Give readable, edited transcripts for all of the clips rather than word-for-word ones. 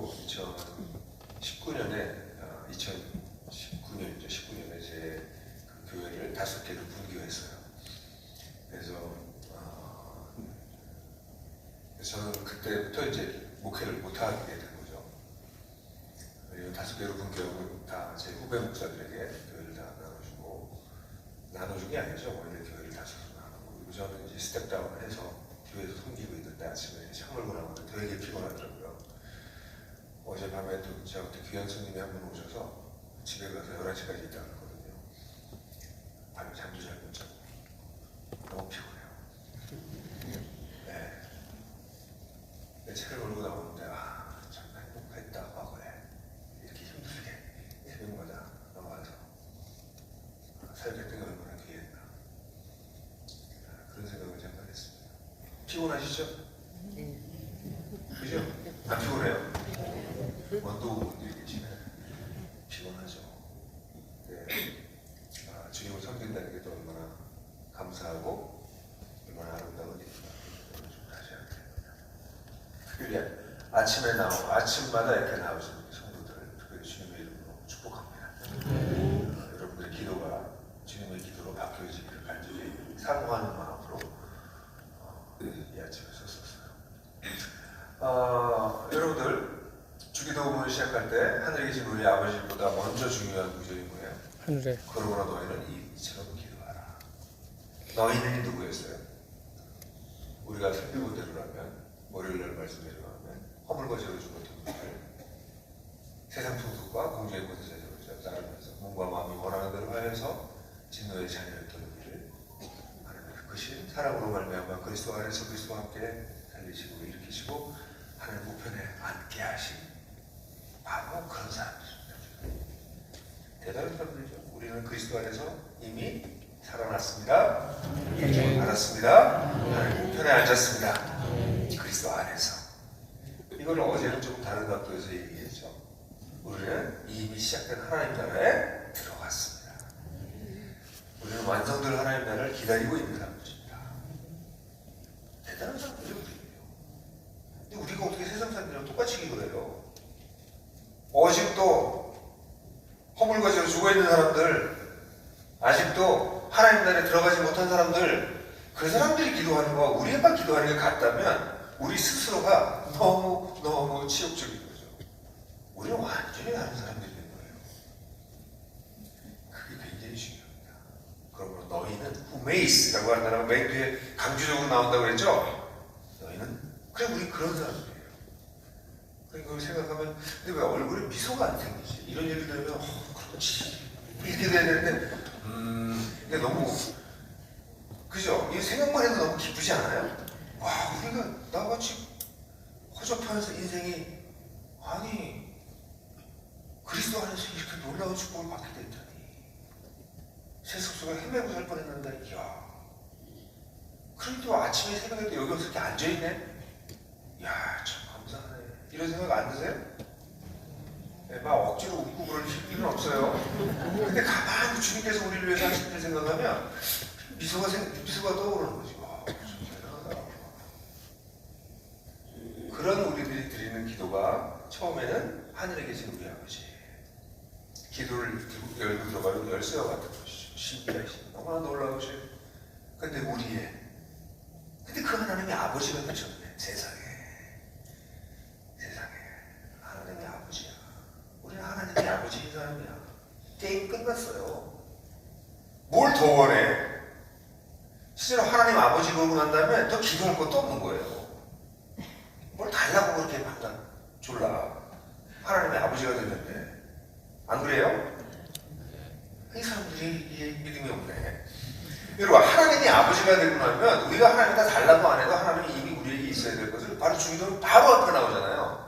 그리고 2019년이죠. 19년에 제 그 교회를 5개를 분교했어요. 그래서 저는 그때부터 이제 목회를 못하게 된 거죠. 5개로 분교하고 다 제 후배 목사들에게 교회를 다 나눠준 게 아니죠. 원래 교회를 다 나누고, 그리고 저는 이제 스텝다운을 해서 교회에서 섬기고 있는데 아침에 차 몰고 나오는데 되게 피곤하더라고요. 어젯밤에 또 저한테 귀한 손님이 한 분 오셔서 집에 가서 11시까지 있다 갔거든요. 밤에 잠도 잘 못 자고 너무 피곤해요. 네. 내 차를 몰고 나오는데 참 행복했다 과거에. 이렇게 힘들게 새벽마다 나와서 살겠던 게 얼마나 귀했나, 그런 생각을 잠깐 했습니다. 피곤하시죠? 그죠? 안 피곤해요? 원도분들이 계시네. 피곤하죠. 네. 주님을 섬긴다는 게 또 얼마나 감사하고 얼마나 아름다운 일인가, 좀 다시 알게 됩니다. 특별히 아침마다 이렇게 나오시는 성도들을 특별히 주님의 이름으로 축복합니다. 여러분들의 기도가 주님의 기도로 바뀌어지기를 간절히 사모하는 마음으로 이 아침에 썼었어요. 여러분들 주기도문을 시작할 때 하늘에 계신 우리 아버지보다 먼저 중요한 구절이 뭐예요? 하늘에 그러므로 너희는 이처럼 기도하라. 너희는 누구였어요? 우리가 설교대로라면 월요일날 말씀대로라면 허물과 죄로 죽었던 분들, 세상 풍속과 공주의 곳에서 따르면서 몸과 마음이 원하는 대로 하여서 진노의 자녀였던 우리를 하나님의 크신 사랑으로 말미암아 그리스도 안에서 그리스도와 함께 살리시고 일으키시고 하나님 우편에 앉게 하신 바로 그런 사람들입니다. 대단한 사람들이죠. 우리는 그리스도 안에서 이미 살아났습니다. 이름을 받았습니다. 하나님 우편에 앉았습니다. 그리스도 안에서. 이걸 어제는 조금 다른 각도에서 얘기했죠. 우리는 이미 시작된 하나님 나라에 들어갔습니다. 우리는 완성될 하나님 나라를 기다리고 있는 사람들입니다. 대단한 사람들이죠, 우리는요. 근데 우리가 어떻게 세상 사람들이랑 똑같이 기도해요? 아직도 허물과 죄로 죽어있는 사람들, 아직도 하나님 나라에 들어가지 못한 사람들, 그 사람들이 기도하는 거와 우리가 기도하는 게 같다면 우리 스스로가 너무 치욕적인 거죠. 우리는 완전히 다른 사람들이 된 거예요. 그게 굉장히 중요합니다. 그러므로 너희는 후메이스라고 하는 단어가 맨 뒤에 강조적으로 나온다고 그랬죠? 너희는, 그래, 우리 그런 사람들이에요. 그걸 생각하면, 근데 왜 얼굴에 미소가 안 생기지? 이런 얘기 들으면, 그렇지, 이렇게 돼야 되는데, 이게 너무, 그죠? 이 생각만 해도 너무 기쁘지 않아요? 와, 우리가 나같이 허접하면서 인생이, 아니, 그리스도 안에서 이렇게 놀라운 축복을 받게 됐다니. 세속속에 헤매고 살 뻔했는데, 이야. 그런데 또 아침에 새벽에 또 여기 와서 이렇게 앉아있네? 이야, 참 감사하네. 이런 생각 안 드세요? 네, 막 억지로 웃고 그럴 필요는 없어요. 근데 가만히 주님께서 우리를 위해서 하신 일 생각하면 미소가 떠오르는 거지. 와, 참 대단하다. 그런 우리들이 드리는 기도가 처음에는 하늘에 계신 우리 아버지. 기도를 열고 들어가는 열쇠와 같은 것이죠. 신비하신, 너무나 놀라우신. 근데 근데 그 하나님의 아버지가 되셨네, 세상에. 하나님의 아버지야. 우리는 하나님의 아버지인 사람이야. 게임 끝났어요. 뭘 더 원해? 실제로 하나님 아버지 보고 난 다음에 더 기도할 것도 없는 거예요. 뭘 달라고 그렇게 판단 졸라. 하나님의 아버지가 되는데. 안 그래요? 이 사람들이 믿음이 없네. 여러분, 하나님이 아버지가 되고 나면 우리가 하나님과 달라고 안 해도 하나님이 이미 우리에게 있어야 될 것을 바로 주기도는 바로 앞에 나오잖아요.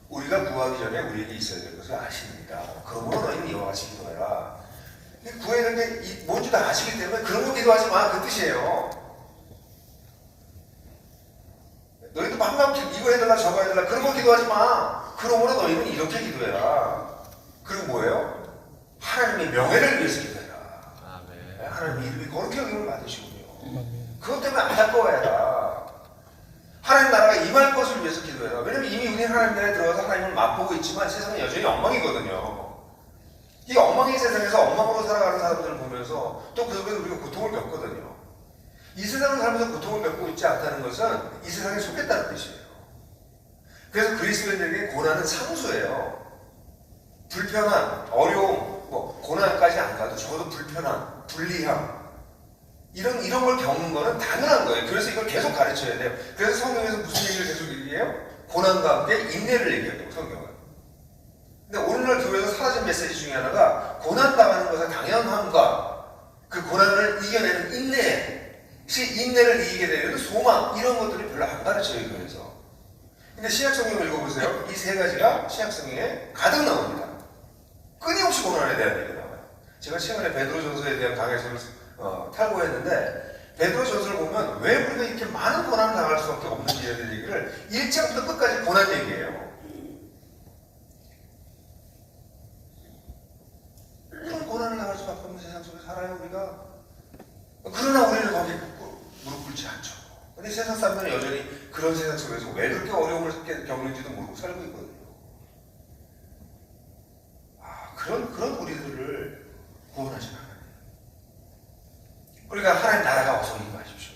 우리가 구하기 전에 우리에게 있어야 될 것을 아십니다. 그러므로 너희는 이와 같이 기도해라. 구해야 될 게 뭔지 다 아시기 때문에 그런 거 기도하지 마, 그 뜻이에요. 너희도 막막 이거 해달라 저거 해달라 그런 거 기도하지 마. 그러므로 너희는 이렇게 기도해라. 그리고 뭐예요? 하나님의 명예를 위해서 기도해라. 아멘. 하나님의 이름이 거룩히 여김을 받으시군요. 그것 때문에 안타까워해라. 하나님 나라가 임할 것을 위해서 기도해라. 왜냐면 이미 우리 하나님 나라에 들어가서 하나님을 맛보고 있지만 세상은 여전히 엉망이거든요. 이 엉망의 세상에서 엉망으로 살아가는 사람들을 보면서 또 그 속에서 우리가 고통을 겪거든요. 이 세상을 살면서 고통을 겪고 있지 않다는 것은 이 세상에 속했다는 뜻이에요. 그래서 그리스도인들에게 고난은 상수예요. 불편한, 어려움, 고난까지 안 가도 적어도 불편한, 불리함, 이런 걸 겪는 거는 당연한 거예요. 그래서 이걸 계속 가르쳐야 돼요. 그래서 성경에서 무슨 얘기를 계속 얘기해요? 고난과 함께 인내를 얘기해요, 성경은. 근데 오늘날 교회에서 사라진 메시지 중에 하나가 고난당하는 것의 당연함과 그 고난을 이겨내는 인내를 이기게 되는 소망, 이런 것들이 별로 안 가르쳐요, 교회에서. 근데 신약성경을 읽어보세요. 이 세 가지가 신약성경에 가득 나옵니다. 끊임없이 고난에 대한 얘기가 나와요. 제가 최근에 베드로전서에 대한 강해서를 탈고했는데 베드로전서를 보면 왜 우리가 이렇게 많은 고난을 당할 수밖에 없는지에 대한 얘기를 1장부터 끝까지 고난 얘기예요. 그런 고난을 당할 수밖에 없는 세상 속에 살아요, 우리가. 그러나 우리는 거기에 무릎 꿇지 않죠. 근데 세상 사람들은 여전히 그런 세상 속에서 왜 그렇게 어려움을 겪는지도 모르고 살고 있거든요. 그런 우리들을 구원하시는 하나님. 그러니까 하나님 나라가 어서 임하십시오.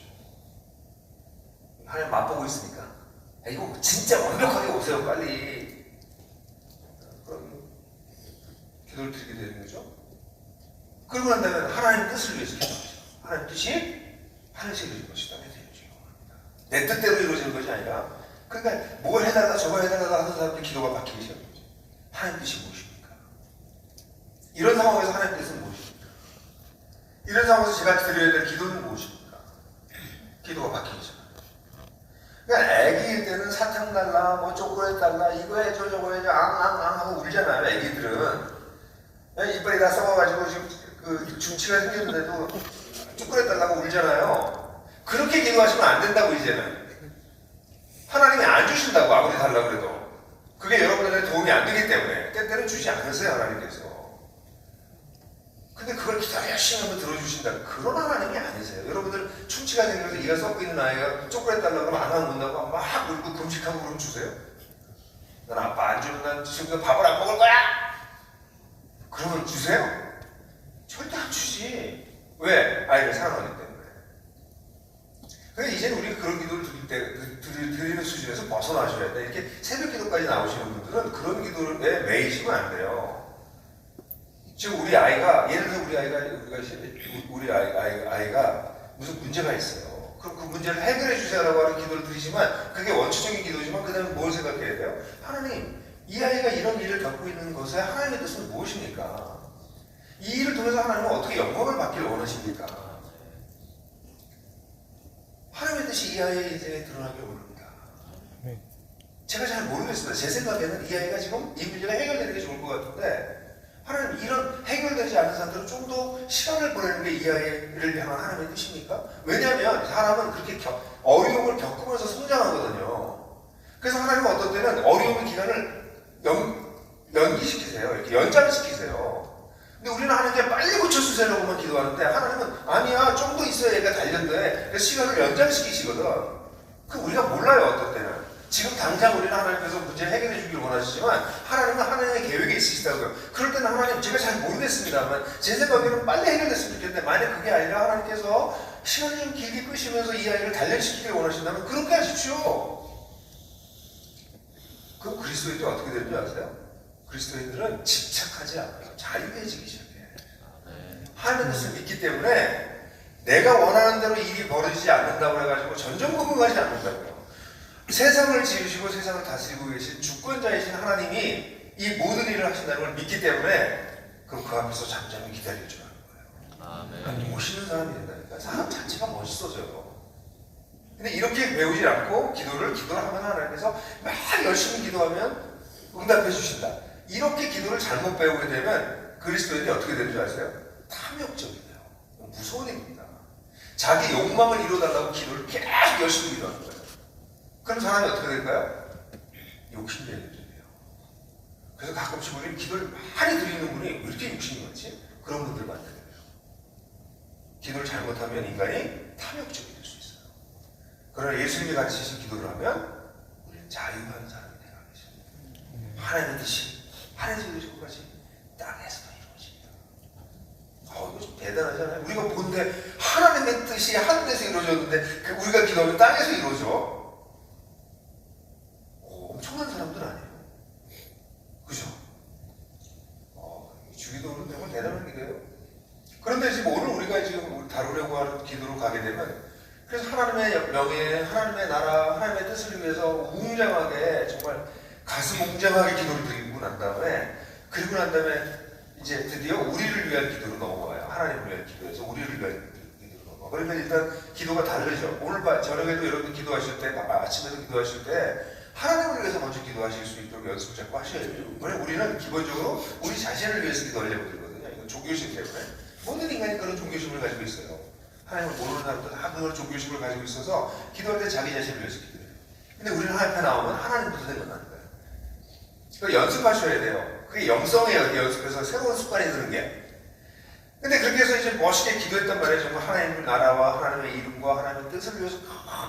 하나님 맛보고 있으니까 이거 진짜 완벽하게 오세요, 빨리. 그럼 기도를 드리게 되는 거죠. 그러고 난 다음에 하나님 뜻을 위해서 기도하죠. 하나님 뜻이 하늘에서 이루어질 것이다. 내 뜻대로 이루어지는 것이 아니라, 그러니까 뭘 해달라 저걸 해달라 하는 사람들 기도가 바뀌기 시작합니다. 하나님 뜻이 무엇입니까? 이런 상황에서 하나님 뜻은 무엇입니까? 이런 상황에서 제가 드려야 될 기도는 무엇입니까? 기도가 바뀌기 시작합니다. 그러니까 애기일 때는 사탕 달라, 초콜릿 달라, 이거 해줘 저거 해줘 앙앙앙 하고 울잖아요. 애기들은 이빨이 다 썩어가지고 지금 중치가 생겼는데도 초콜릿 달라고 울잖아요. 그렇게 기도하시면 안 된다고. 이제는 하나님이 안 주신다고, 아무리 달라고 그래도. 그게 여러분들한테 도움이 안 되기 때문에 때때는 주지 않으세요, 하나님께서. 근데 그걸 기도 열심히 하면 들어주신다, 그런 하나님이 아니세요. 여러분들 충치가 생겨서 이가 썩고 있는 아이가 초콜릿 달라고 하면 안 한다고 막 울고 금식하고 그러면 주세요? 난 아빠 안 주면 난 지금 밥을 안 먹을 거야! 그러면 주세요? 절대 안 주지. 왜? 아이를 사랑하기 때문에. 그러니까 이제는 우리가 그런 기도를 드리는 수준에서 벗어나셔야 돼. 이렇게 새벽 기도까지 나오시는 분들은 그런 기도에 매이시면 안 돼요. 지금 우리 아이가, 예를 들어 우리 아이가 무슨 문제가 있어요. 그럼 그 문제를 해결해 주세요라고 하는 기도를 드리지만 그게 원초적인 기도지만 그 다음에 뭘 생각해야 돼요? 하나님, 이 아이가 이런 일을 겪고 있는 것에 하나님의 뜻은 무엇입니까? 이 일을 통해서 하나님은 어떻게 영광을 받기를 원하십니까? 하나님의 뜻이 이 아이의 인생에 드러나길 원합니다. 제가 잘 모르겠습니다. 제 생각에는 이 아이가 지금 이 문제가 해결되는 게 좋을 것 같은데, 하나님, 이런 해결되지 않은 사람들은 좀 더 시간을 보내는 게 이 아이를 향한 하나님의 뜻입니까? 왜냐하면 사람은 그렇게 어려움을 겪으면서 성장하거든요. 그래서 하나님은 어떤 때는 어려움의 기간을 연기시키세요. 이렇게 연장시키세요. 근데 우리는 하나님께 빨리 고쳐주세요라고만 기도하는데, 하나님은 아니야, 좀 더 있어야 얘가 달렸는데, 그래서 시간을 연장시키시거든. 그 우리가 몰라요, 어떤 때는. 지금 당장 우리는 하나님께서 문제를 해결해 주기를 원하시지만 하나님은 하나님의 계획이 있으시다고요. 그럴 때는 하나님, 제가 잘 모르겠습니다만 제 생각에는 빨리 해결됐으면 좋겠는데, 만약 그게 아니라 하나님께서 시간을 좀 길게 끄시면서 이 아이를 단련시키기를 원하신다면 그렇게 하십시오. 그럼 그리스도인들이 어떻게 되는지 아세요? 그리스도인들은 집착하지 않아요. 자유해지기 시작해요. 하나님의 뜻을 믿기 때문에 내가 원하는 대로 일이 벌어지지 않는다고 해가지고 전전긍긍하지 않는다고요. 세상을 지으시고 세상을 다스리고 계신 주권자이신 하나님이 이 모든 일을 하신다는 걸 믿기 때문에 그럼 그 앞에서 잠잠히 기다릴 줄 아는 거예요. 아니, 멋있는 사람이 된다니까. 사람 자체가 멋있어져요. 근데 이렇게 배우지 않고 기도를 하면 하나님께서 막 열심히 기도하면 응답해 주신다. 이렇게 기도를 잘못 배우게 되면 그리스도인이 어떻게 되는 줄 아세요? 탐욕적이에요. 무서운 일입니다. 자기 욕망을 이루어달라고 기도를 계속 열심히 기도하는 거예요. 그럼 사람이 어떻게 될까요? 욕심쟁이 돼요. 그래서 가끔씩 우리 기도를 많이 드리는 분이 왜 이렇게 욕심이 많지? 그런 분들 만나게 돼요. 기도를 잘못하면 인간이 탐욕적이 될 수 있어요. 그러나 예수님이 가르치신 기도를 하면 우리는 자유한 사람이 되라 하십니다. 하나님의 뜻이 하늘에서 이루어진 것까지 땅에서도 이루어집니다. 이거 좀 대단하잖아요. 우리가 본데 하나님의 뜻이 하늘에서 이루어졌는데 우리가 기도하면 땅에서 이루어져. 엄청난 사람들 아니에요? 그죠? 주기도는 정말 대단한 기도예요. 그런데 지금 오늘 우리가 지금 다루려고 하는 기도로 가게 되면, 그래서 하나님의 명예, 하나님의 나라, 하나님의 뜻을 위해서 웅장하게, 정말 가슴 웅장하게 기도를 드리고 난 다음에, 그리고 난 다음에 이제 드디어 우리를 위한 기도로 넘어가요. 하나님을 위한 기도에서 우리를 위한 기도로 넘어가요. 그러면 일단 기도가 다르죠. 오늘 저녁에도 여러분 기도하실 때, 아침에도 기도하실 때 하나님을 위해서 먼저 기도하실 수 있도록 연습을 자꾸 하셔야 돼요. 왜냐면 우리는 기본적으로 우리 자신을 위해서 기도하려고 들거든요. 이건 종교심 때문에. 모든 인간이 그런 종교심을 가지고 있어요. 하나님을 모르는 사람들 다 그런 종교심을 가지고 있어서 기도할 때 자기 자신을 위해서 기도해요. 근데 우리는 하나님 앞에 나오면 하나님부터 생각나는 거예요. 그걸 연습하셔야 돼요. 그게 영성이에요. 연습해서 새로운 습관이 드는 게. 근데 그렇게 해서 이제 멋있게 기도했단 말이에요. 정말 하나님의 나라와 하나님의 이름과 하나님의 뜻을 위해서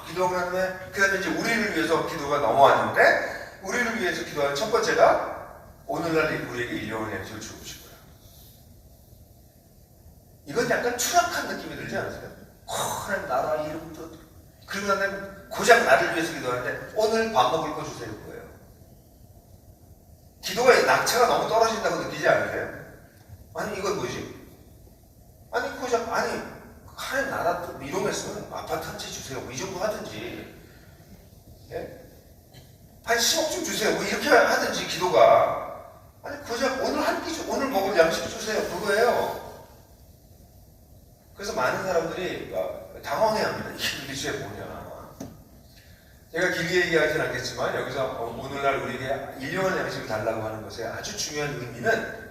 기도하고 난 다음에, 그 다음에 이제 우리를 위해서 기도가 넘어왔는데, 우리를 위해서 기도하는 첫 번째가 오늘날 우리에게 일용할 양식을 주옵시고요. 이건 약간 추락한 느낌이 들지 않으세요? 하나님 나라 이름도, 그리고 난 다음에 고작 나를 위해서 기도하는데 오늘 밥 먹을 거 주세요 거예요. 기도가 낙차가 너무 떨어진다고 느끼지 않으세요? 아니 이건 뭐지? 아니 고작 하나님 나라 이름했으면 아파트 한 채 주세요. 뭐 이 정도 하든지, 예? 한 10억 좀 주세요. 뭐 이렇게 하든지 기도가. 아니 고작 오늘 한 끼 오늘 먹을 양식 주세요. 그거예요. 그래서 많은 사람들이 당황해합니다. 이게 도대체 뭐냐. 제가 길게 얘기하진 않겠지만 여기서 오늘날 우리에게 일용할 양식을 달라고 하는 것의 아주 중요한 의미는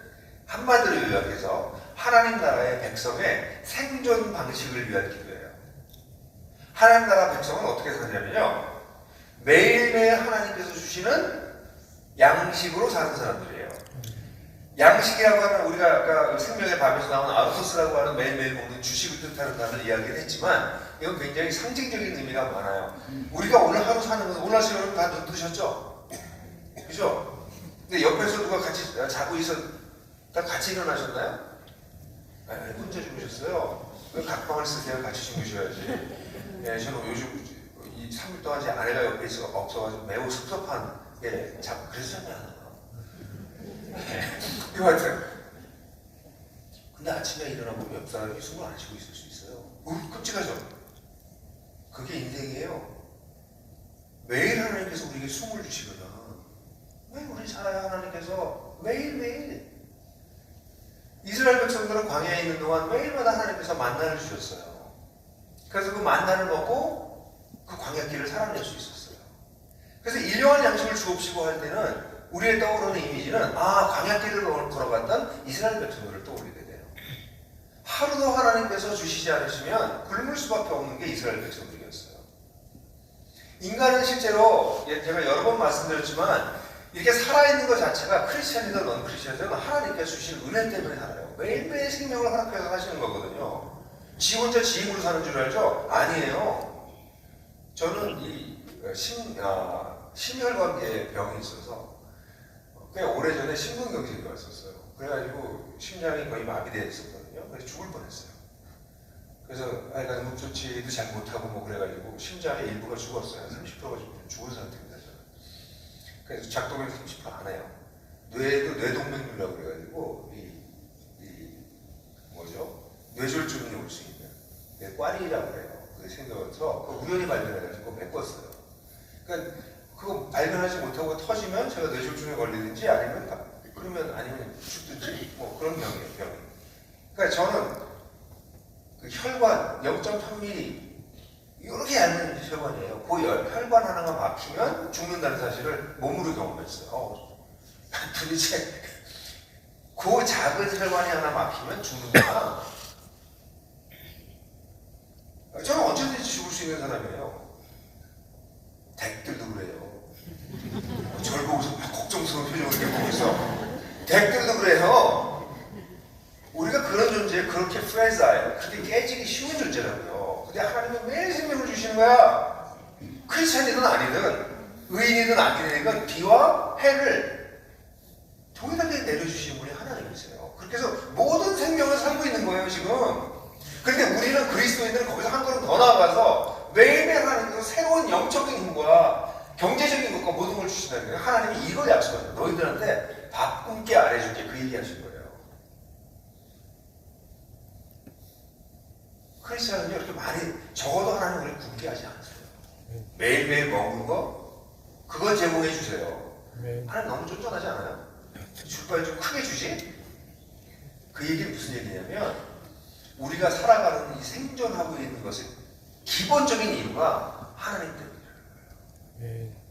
한마디로 요약해서 하나님 나라의 백성의 생존 방식을 위한 기도예요. 하나님 나라 백성은 어떻게 사냐면요, 매일매일 하나님께서 주시는 양식으로 사는 사람들이에요. 양식이라고 하면 우리가 아까 생명의 밥에서 나온 아르토스라고 하는 매일매일 먹는 주식을 뜻하는 단어를 이야기를 했지만, 이건 굉장히 상징적인 의미가 많아요. 우리가 오늘 하루 사는 것은, 오늘 아침 여러분 다 눈 뜨셨죠? 그죠? 근데 옆에서 누가 같이 자고 다 같이 일어나셨나요? 혼자 주무셨어요? 왜 각방을 쓰세요? 같이 주무셔야지. 예, 저는 요즘 이 3일 동안 제 아내가 옆에 없어가지고 매우 섭섭한, 그랬잖아요. 여하튼 근데 아침에 일어나고 옆 사람이 숨을 안 쉬고 있을 수 있어요. 끔찍하죠? 그게 인생이에요. 매일 하나님께서 우리에게 숨을 주시거든. 왜 우리 살아야 하나님께서 매일매일. 이스라엘 백성들은 광야에 있는 동안 매일마다 하나님께서 만나를 주셨어요. 그래서 그 만나를 먹고 그 광야길을 살아낼 수 있었어요. 그래서 일용할 양식을 주옵시고 할 때는 우리의 떠오르는 이미지는 광야길을 걸어갔던 이스라엘 백성들을 떠올리게 돼요. 하루도 하나님께서 주시지 않으시면 굶을 수밖에 없는 게 이스라엘 백성들이었어요. 인간은 실제로 제가 여러 번 말씀드렸지만 이렇게 살아있는 것 자체가 크리스천이든 넌 크리스천이든 하나님께서 주신 은혜 때문에 살아요. 매일매일 생명을 허락해서 사시는 거거든요. 지 혼자 지 힘으로 사는 줄 알죠? 아니에요. 저는 이 심혈관계 병이 있어서 꽤 오래전에 심근경색이 왔었어요. 그래가지고 심장이 거의 마비되어 있었거든요. 그래서 죽을 뻔했어요. 그래서 하여간 응급조치도 잘 못하고 뭐 그래가지고 심장의 일부가 죽었어요. 30%가 죽은 상태입니다. 저는. 그래서 작동을 30%안 해요. 뇌도 뇌동맥류라고 그래가지고 뇌졸중이 올 수 있는 뇌꽈리라고 그래요. 그게 생겨서 우연히 발견해가지고 메꿨어요. 그러니까 그거 발견하지 못하고 터지면 제가 뇌졸중에 걸리든지 아니면 죽든지 뭐 그런 병이에요. 그러니까 저는 그 혈관 0.3mm 이렇게 얇은 혈관이에요. 그 혈관 하나가 막히면 죽는다는 사실을 몸으로 경험했어요. 도대체 그 작은 혈관이 하나 막히면 죽는구나. 저는 언제든지 죽을 수 있는 사람이에요. 댁들도 그래요. 저를 보고서 걱정스러운 표정을 이렇게 보고 있어. 댁들도 그래요. 우리가 그런 존재에 그렇게 프레자일, 그렇게 깨지기 쉬운 존재라고요. 근데 하나님은 매일 생명을 주시는 거야. 크리스찬이든 아니든. 의인이든 악인이든 비와 해를 동일하게 내려주시는 분이 하나님이세요. 그렇게 해서 모든 생명을 살고 있는 거예요 지금. 그런데 우리는 그리스도인들은 거기서 한 걸음 더 나아가서 매일매일 하나님께서 새로운 영적인 힘과 경제적인 것과 모든 걸 주신다는 거예요. 하나님이 이걸 약속합니다. 너희들한테 밥 굶게 아래줄게, 그 얘기 하신 거예요. 크리스천은요 이렇게 많이 적어도 하나님 우리를 굶게 하지 않으세요. 매일매일 먹는 거 그거 제공해 주세요. 하나님 너무 쫀쫀하지 않아요? 줄 바에 좀 크게 주지? 그 얘기는 무슨 얘기냐면 우리가 살아가는 이 생존하고 있는 것의 기본적인 이유가 하나님 때문이라는 거예요.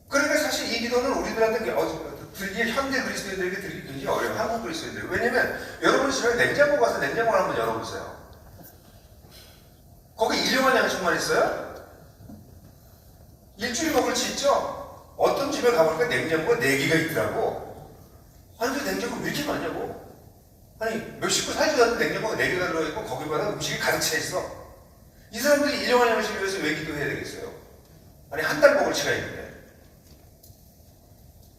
그러니까 사실 이 기도는 우리들한테 들기 현대 그리스도인들에게 들기 굉장히 어려워요. 한국 그리스도인들. 왜냐면 여러분 집에 냉장고 가서 냉장고를 한번 열어보세요. 거기 일용할 양식만 있어요? 일주일 먹을 수 있죠? 어떤 집에 가보니까 냉장고가 4개가 있더라고. 아니 그 냉장고 왜 이렇게 많냐고? 아니 몇 식구 살지도 않는 냉장고가 4개가 들어있고 거기마다 음식이 가득 차 있어. 이 사람들이 일용할 양식을 위해서 왜 기도해야 되겠어요? 아니 한 달 먹을 치가 있는데.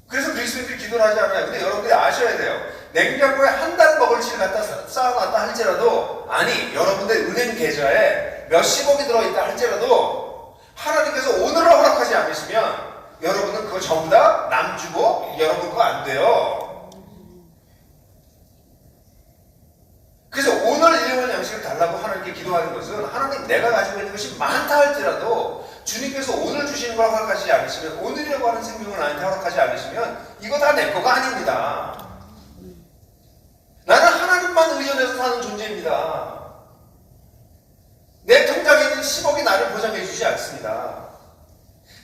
그래서 그리스도인들이 기도를 하지 않아요. 근데 여러분들이 아셔야 돼요. 냉장고에 한 달 먹을 치를 갖다 쌓아놨다 할지라도, 아니 여러분들 은행 계좌에 몇십억이 들어있다 할지라도 하나님께서 오늘을 허락하지 않으시면 여러분은 그거 전부 다 남 주고 여러분 거 안 돼요. 그래서 오늘 일용할 양식을 달라고 하나님께 기도하는 것은 하나님 내가 가지고 있는 것이 많다 할지라도 주님께서 오늘 주시는 걸 허락하지 않으시면, 오늘이라고 하는 생명을 나한테 허락하지 않으시면 이거 다 내 거가 아닙니다. 나는 하나님만 의존해서 사는 존재입니다. 내 통장에 있는 10억이 나를 보장해 주지 않습니다.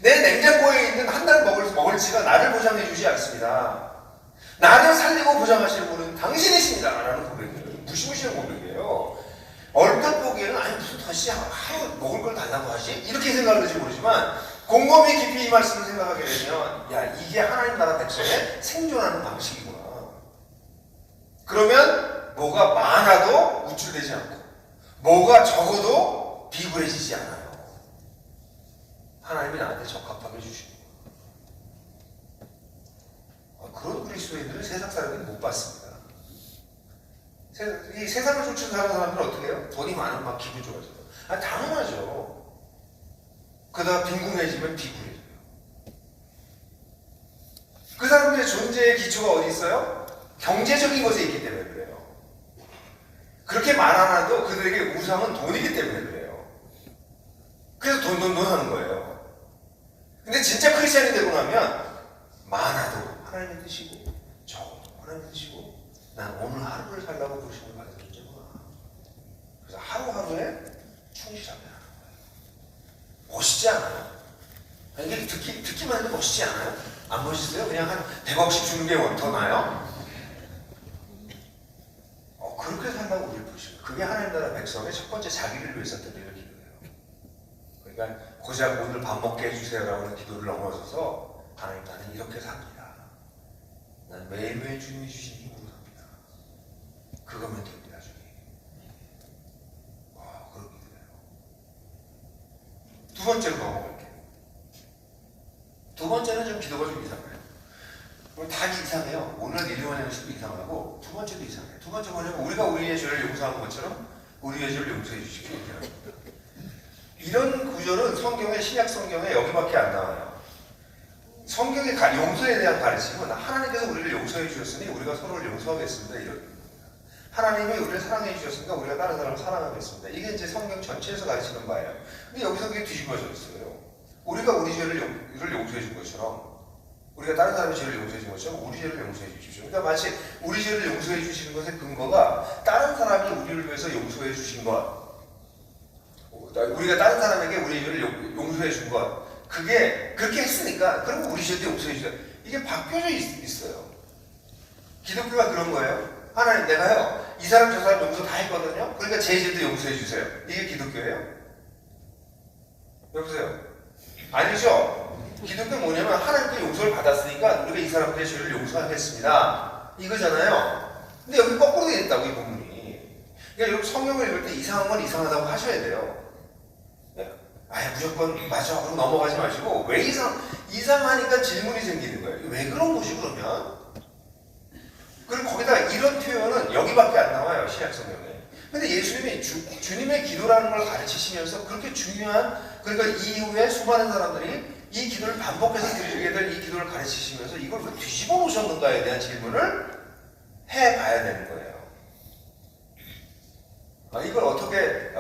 내 냉장고에 있는 한 달 먹을 치가 나를 보장해 주지 않습니다. 나를 살리고 보장하시는 분은 당신이십니다. 라는 고백이에요. 무시무시한 고백이에요. 얼핏 보기에는 아니 무슨 다시 하루 먹을 걸 달라고 하지? 이렇게 생각을 할지 모르지만 곰곰이 깊이 이 말씀을 생각하게 되면 야 이게 하나님 나라 백성의 생존하는 방식이구나. 그러면 뭐가 많아도 우쭐대지 않고 뭐가 적어도 비굴해지지 않아요. 하나님이 나한테 적합하게 주시고 그런 그리스도인들은 세상 사람들이 못 봤습니다. 이 세상을 쫓는 사람들은 어떻게 해요? 돈이 많으면 막 기분 좋아져요. 당연하죠. 그러다가 빈궁해지면 비굴해져요. 그 사람들의 존재의 기초가 어디 있어요? 경제적인 것에 있기 때문에 그래요. 그렇게 말 안 해도 그들에게 우상은 돈이기 때문에 그래요. 그래서 돈 하는 거예요. 근데 진짜 크리스천이 되고 나면 많아도 하나님의 뜻이고 적어도 하나님의 뜻이고 난 오늘 하루를 살라고 부르심을 받은 존재구나. 그래서 하루하루에 충실하게 하는 거예요. 멋있지 않아요? 이게 듣기만 해도 멋있지 않아요? 안 멋있어요? 그냥 한 100억씩 주는 게 더 나아요? 그렇게 살라고 우리를 부르시는 거예요. 그게 하나님 나라 백성의 첫 번째 자기를 위해서 드리는 기도예요. 그러니까 고작 오늘 밥 먹게 해주세요라고 하는 기도를 넘어서서 하나님 나는 이렇게 삽니다. 난 매일매일 주님이 주신 힘으로 삽니다. 그거면 됩니다. 주님. 그런 기도예요. 두 번째로 넘어갈게요. 두 번째는 좀 기도가 좀 이상해요. 다 이상해요. 오늘 일용할 양식도 이상하고 두 번째도 이상해요. 두 번째 뭐냐면 우리가 우리의 죄를 용서하는 것처럼 우리의 죄를 용서해 주십시오. 이렇게 합니다. 이런 구절은 성경에, 신약 성경에 여기밖에 안 나와요. 성경의 용서에 대한 가르침은 하나님께서 우리를 용서해 주셨으니 우리가 서로를 용서하겠습니다. 이런 하나님이 우리를 사랑해 주셨으니까 우리가 다른 사람을 사랑하겠습니다. 이게 이제 성경 전체에서 가르치는 바예요. 근데 여기서 그게 뒤집어져 있어요. 우리가 우리 죄를 용서해 준 것처럼 우리가 다른 사람의 죄를 용서해 준 것처럼 우리 죄를 용서해 주십시오. 그러니까 마치 우리 죄를 용서해 주시는 것의 근거가 다른 사람이 우리를 위해서 용서해 주신 것, 우리가 다른 사람에게 우리 죄를 용서해 준 것, 그게 그렇게 했으니까 그럼 우리 죄도 용서해 주세요. 이게 바뀌어져 있어요. 기독교가 그런 거예요. 하나님 내가요 이 사람 저 사람 용서 다 했거든요. 그러니까 제 죄도 용서해 주세요. 이게 기독교예요? 여보세요? 아니죠. 기독교는 뭐냐면 하나님께 용서를 받았으니까 우리가 이 사람들의 죄를 용서하겠습니다. 이거잖아요. 근데 여기 거꾸로 되어 있다고 이 부분이. 그러니까 여러분 성경을 읽을 때 이상한 건 이상하다고 하셔야 돼요. 무조건 맞아 그러고 넘어가지 마시고 왜 이상하니까 질문이 생기는 거예요. 왜 그런 거지 그러면? 그리고 거기다가 이런 표현은 여기밖에 안 나와요, 신약성경에. 근데 예수님이 주님의 기도라는 걸 가르치시면서 그렇게 중요한, 그러니까 이후에 수많은 사람들이 이 기도를 반복해서 드리게 될 이 기도를 가르치시면서 이걸 왜 뒤집어 놓으셨는가에 대한 질문을 해봐야 되는 거예요. 이걸 어떻게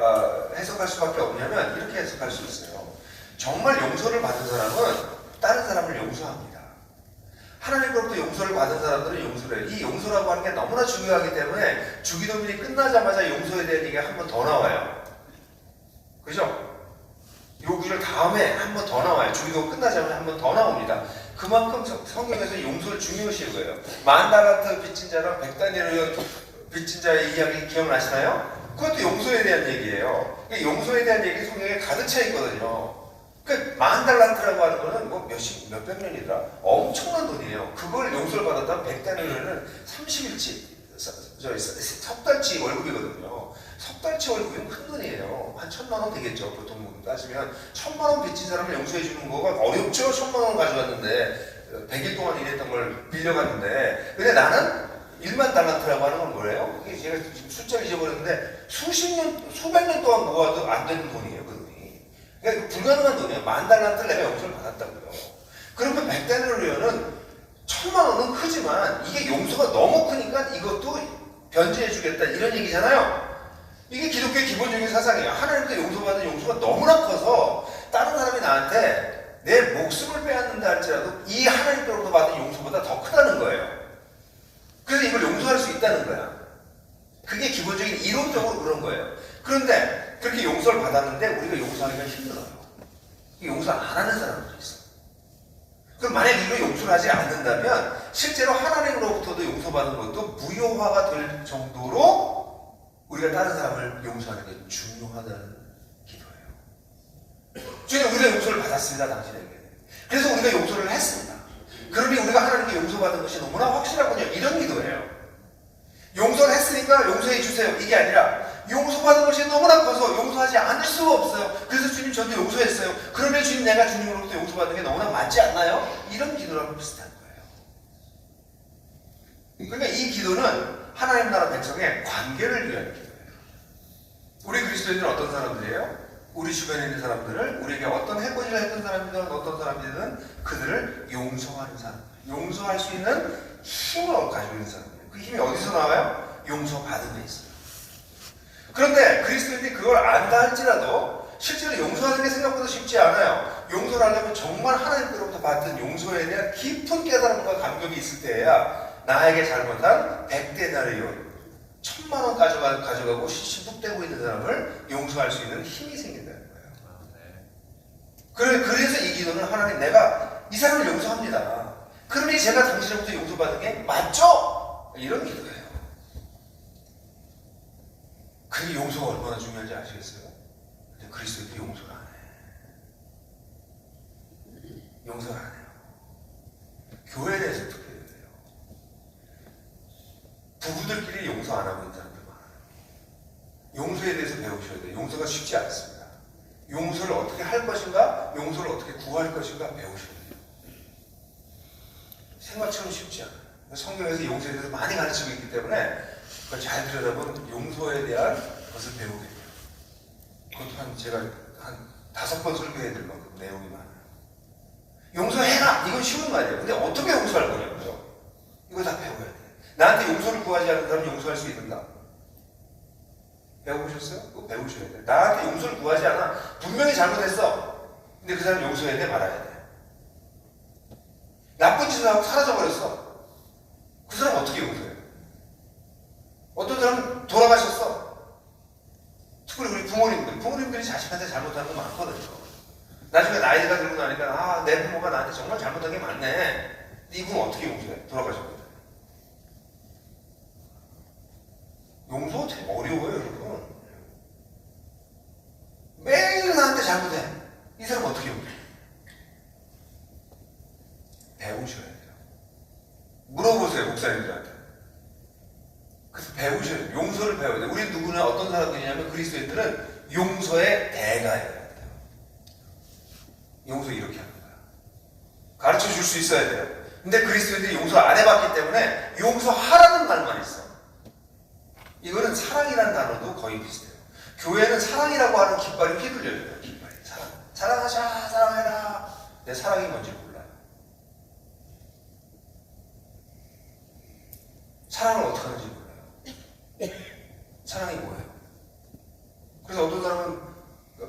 해석할 수밖에 없냐면 이렇게 해석할 수 있어요. 정말 용서를 받은 사람은 다른 사람을 용서합니다. 하나님으로부터 용서를 받은 사람들은 용서를 해요. 이 용서라고 하는 게 너무나 중요하기 때문에 주기도문이 끝나자마자 용서에 대한 얘기가 한 번 더 나와요. 그죠? 요 구절 다음에 한 번 더 나와요. 주기도 끝나자마자 한 번 더 나옵니다. 그만큼 성경에서 용서를 중요시한 거예요. 만달란트 빚진 자랑 백다니엘 빚진 자의 이야기 기억나시나요? 그것도 용서에 대한 얘기예요. 용서에 대한 얘기 성경에 가득 차 있거든요. 그 만달란트라고 하는 거는 뭐 몇백 년이더라. 엄청난 돈이에요. 그걸 용서를 받았다면 백다니엘은 30일치, 석 달치 월급이거든요. 석 달치 월급이면 큰 돈이에요. 한 1,000만 원 되겠죠. 보통 따지면 1,000만 원 빚진 사람을 용서해 주는 거가 어렵죠. 1,000만 원 가져갔는데 100일 동안 일했던 걸 빌려갔는데, 근데 나는 1만 달란트라고 하는 건 뭐예요? 이게 제가 지금 숫자를 잊어버렸는데 수백 년 동안 모아도 안 되는 돈이에요. 그 돈이. 그러니까 불가능한 돈이에요. 만 달란트를 내가 용서를 받았다고요. 그러면 백다니엘은 1,000만 원은 크지만 이게 용서가 너무 크니까 이것도 변제해 주겠다 이런 얘기잖아요. 이게 기독교의 기본적인 사상이에요. 하나님께 용서받은 용서가 너무나 커서 다른 사람이 나한테 내 목숨을 빼앗는다 할지라도 이 하나님께로부터 받은 용서보다 더 크다는 거예요. 그래서 이걸 용서할 수 있다는 거야. 그게 기본적인 이론적으로 그런 거예요. 그런데 그렇게 용서를 받았는데 우리가 용서하기가 힘들어요. 용서 안 하는 사람들이 있어요. 그럼 만약 이거 용서를 하지 않는다면 실제로 하나님으로부터도 용서받은 것도 무효화가 될 정도로 우리가 다른 사람을 용서하는 게 중요하다는 기도예요. 주님, 우리가 용서를 받았습니다, 당신에게. 그래서 우리가 용서를 했습니다. 그러니 우리가 하나님께 용서받은 것이 너무나 확실하군요. 이런 기도예요. 용서를 했으니까 용서해 주세요. 이게 아니라 용서받은 것이 너무나 커서 용서하지 않을 수가 없어요. 그래서 주님, 저도 용서했어요. 그러면 주님, 내가 주님으로부터 용서받는 게 너무나 맞지 않나요? 이런 기도랑 비슷한 거예요. 그러니까 이 기도는 하나님 나라 백성의 관계를 위한 기도예요. 우리 그리스도인들은 어떤 사람들이에요? 우리 주변에 있는 사람들을, 우리에게 어떤 해코지를 했던 사람이든 어떤 사람이든 그들을 용서하는 사람, 용서할 수 있는 힘을 가지고 있는 사람이에요. 그 힘이 어디서 나와요? 용서받음에 있어요. 그런데 그리스도인들이 그걸 안다 할지라도 실제로 용서하는 게 생각보다 쉽지 않아요. 용서를 하려면 정말 하나님께로부터 받은 용서에 대한 깊은 깨달음과 감격이 있을 때에야 나에게 잘못한 100데나리온 1,000만 원 가져가고 시시묵대고 있는 사람을 용서할 수 있는 힘이 생긴다는 거예요. 그래서 이 기도는 하나님, 내가 이 사람을 용서합니다. 그러니 제가 당신으로부터 용서받은 게 맞죠? 이런 기도예요. 그 용서가 얼마나 중요한지 아시겠어요? 근데 그리스도인들이 용서를 안 해요. 용서를 안 해요. 교회에 대해서 특별히 그래요. 부부들끼리 용서 안 하고 있는 사람들 많아요. 용서에 대해서 배우셔야 돼요. 용서가 쉽지 않습니다. 용서를 어떻게 할 것인가, 용서를 어떻게 구할 것인가 배우셔야 돼요. 생각처럼 쉽지 않아요. 성경에서 용서에 대해서 많이 가르치고 있기 때문에 그걸 잘 들여다보면 용서에 대한 것을 배우게 돼요. 그것도 제가 한 5번 설교해드릴 만큼 내용이 많아요. 용서해라! 이건 쉬운 말이에요. 근데 어떻게 용서할 거냐고요? 이거 다 배워야 돼요. 나한테 용서를 구하지 않는 사람은 용서할 수 있는가? 배워보셨어요? 그거 배우셔야 돼요. 나한테 용서를 구하지 않아. 분명히 잘못했어. 근데 그 사람 용서해야 돼? 말아야 돼? 나쁜 짓을 하고 사라져버렸어. 그 사람 어떻게 용서해요? 어떤 사람은 돌아가셨어. 특별히 우리 부모님들이 자식한테 잘못한 거 많거든요. 나중에 나이가 들고 나니까 내 부모가 나한테 정말 잘못한 게 많네. 이 부모 어떻게 용서해? 돌아가셨거든. 용서가 되게 어려워요, 여러분. 매일 나한테 잘못해. 이 사람 어떻게 용서해? 배우셔야 돼요. 물어보세요, 목사님들한테. 그래서 배우셔야 돼요. 용서를 배워야 돼요. 우리 누구나 어떤 사람들이냐면 그리스도인들은 용서의 대가예요. 용서 이렇게 하는 거야. 가르쳐 줄 수 있어야 돼요. 근데 그리스도인들이 용서 안 해봤기 때문에 용서하라는 말만 있어. 이거는 사랑이라는 단어도 거의 비슷해요. 교회는 사랑이라고 하는 깃발이 휘둘려야 돼요. 깃발이. 사랑하자, 사랑해라. 내 사랑이 뭔지 몰라요. 사랑을 어떻게 하는지 몰라요. 사랑이 뭐예요? 그래서 어떤 사람은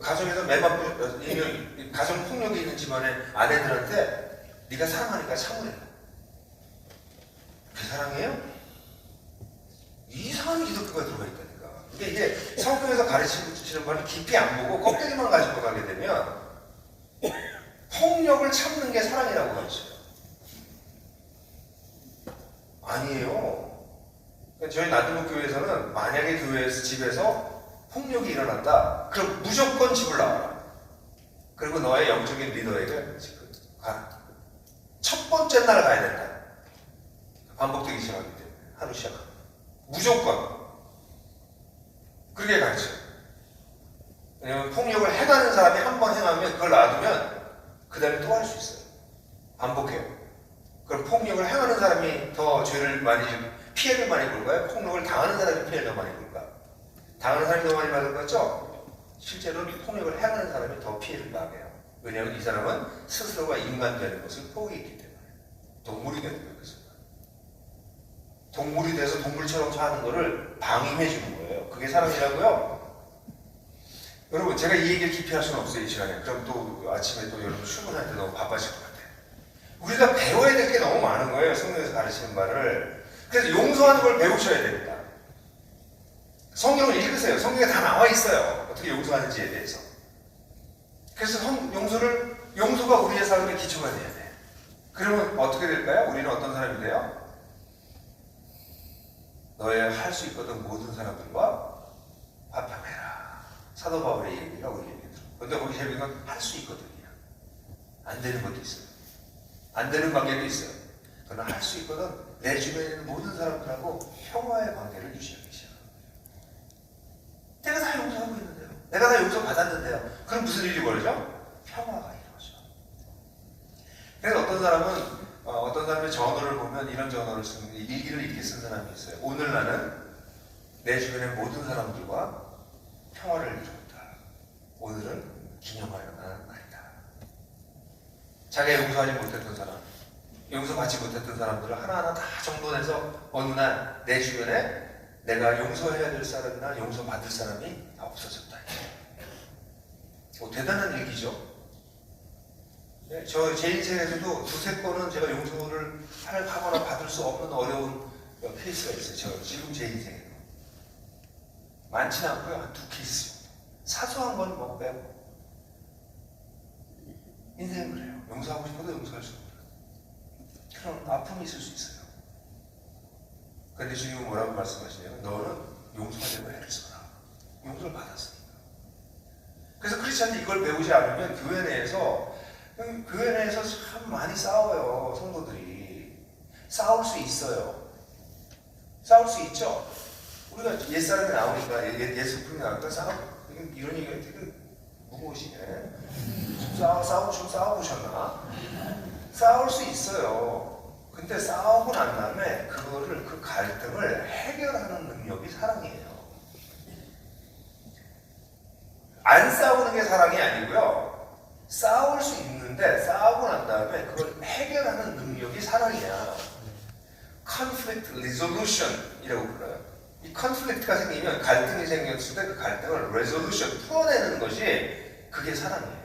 가정에서 매맞고 가정 폭력이 있는 집안의 아내들한테 네가 사랑하니까 참으래. 그게 사랑이에요? 이상한 기독교가 들어가 있다니까. 근데 이게 성경에서 가르치는 바를 깊이 안 보고 껍데기만 가지고 가게 되면 폭력을 참는 게 사랑이라고 가르쳐요. 아니에요. 저희 나들목 교회에서는 만약에 교회에서 집에서 폭력이 일어난다. 그럼 무조건 집을 나와라. 그리고 너의 영적인 리더에게 가. 첫 번째 날 가야 된다. 반복되기 시작하기 때문에 하루 시작하면 무조건 그렇게 가르쳐요. 왜냐면 폭력을 행하는 사람이 한 번 행하면 그걸 놔두면 그 다음에 또 할 수 있어요. 반복해요. 그럼 폭력을 행하는 사람이 더 피해를 많이 볼까요? 폭력을 당하는 사람이 피해를 더 많이 볼까? 당하는 사람이 더 많이 받을 것 같죠? 실제로 폭력을 행하는 사람이 더 피해를 당해요. 왜냐하면 이 사람은 스스로가 인간 되는 것을 포기했기 때문에. 동물이 되는 거예요. 그래서 동물이 돼서 동물처럼 사는 것을 방임해 주는 거예요. 그게 사랑이라고요? 여러분, 제가 이 얘기를 깊이 할 수는 없어요, 이 시간에. 그럼 또 아침에 또 여러분 출근할 때 너무 바빠질 것 같아요. 우리가 배워야 될 게 너무 많은 거예요, 성경에서 가르치는 말을. 그래서 용서하는 걸 배우셔야 됩니다. 성경을 읽으세요. 성경에 다 나와 있어요. 어떻게 용서하는지에 대해서. 그래서 용서가 우리의 삶의 기초가 돼야 돼. 그러면 어떻게 될까요? 우리는 어떤 사람이 돼요? 너의 할 수 있거든 모든 사람들과 화평해라. 사도 바울의 얘기가 우리 얘기죠. 그런데 거기 재밌는 건 할 수 있거든요. 안 되는 것도 있어요. 안 되는 관계도 있어요. 그러나 할 수 있거든 내 주변에 있는 모든 사람들하고 평화의 관계를 유지하기 시작합니다. 내가 다 용서하고 있는데요. 내가 다 용서 받았는데요. 그럼 무슨 일이 벌어져? 평화가 이루어져. 그래서 어떤 사람의 전어를 보면 이런 전어를 쓰는 일기를 이렇게 쓴 사람이 있어요. 오늘 나는 내 주변의 모든 사람들과 평화를 이루었다. 오늘은 기념하여 나는 말이다. 자기가 용서하지 못했던 사람, 용서받지 못했던 사람들을 하나하나 다 정돈해서 어느 날 내 주변에 내가 용서해야 될 사람이나 용서받을 사람이 다 없어졌다. 대단한 얘기죠. 네, 제 인생에서도 두세 번은 제가 용서를 하거나 받을 수 없는 어려운 케이스가 있어요. 지금 제 인생에도. 많지는 않고요. 한 2케이스. 사소한 건 뭐 빼고. 인생은 그래요. 용서하고 싶어도 용서할 수 없어요. 그럼 아픔이 있을 수 있어요. 그런데 주님은 뭐라고 말씀하시냐면 너는 용서하려고 애를 써라. 용서를 받았으니까. 그래서 크리스찬이 이걸 배우지 않으면 교회 내에서 참 많이 싸워요. 성도들이. 싸울 수 있어요. 싸울 수 있죠. 우리가 옛사람이 나오니까 옛스푼이 나오니까 이런 얘기가 되게 무거우시네. 싸워보셨나? 싸울 수 있어요. 근데 싸우고 난 다음에 그 갈등을 해결하는 능력이 사랑이에요. 안 싸우는 게 사랑이 아니고요. 싸울 수 있는데 싸우고 난 다음에 그걸 해결하는 능력이 사랑이야. conflict resolution이라고 불러요. 이 conflict가 생기면 갈등이 생겼을 때 그 갈등을 resolution, 풀어내는 것이 그게 사랑이에요.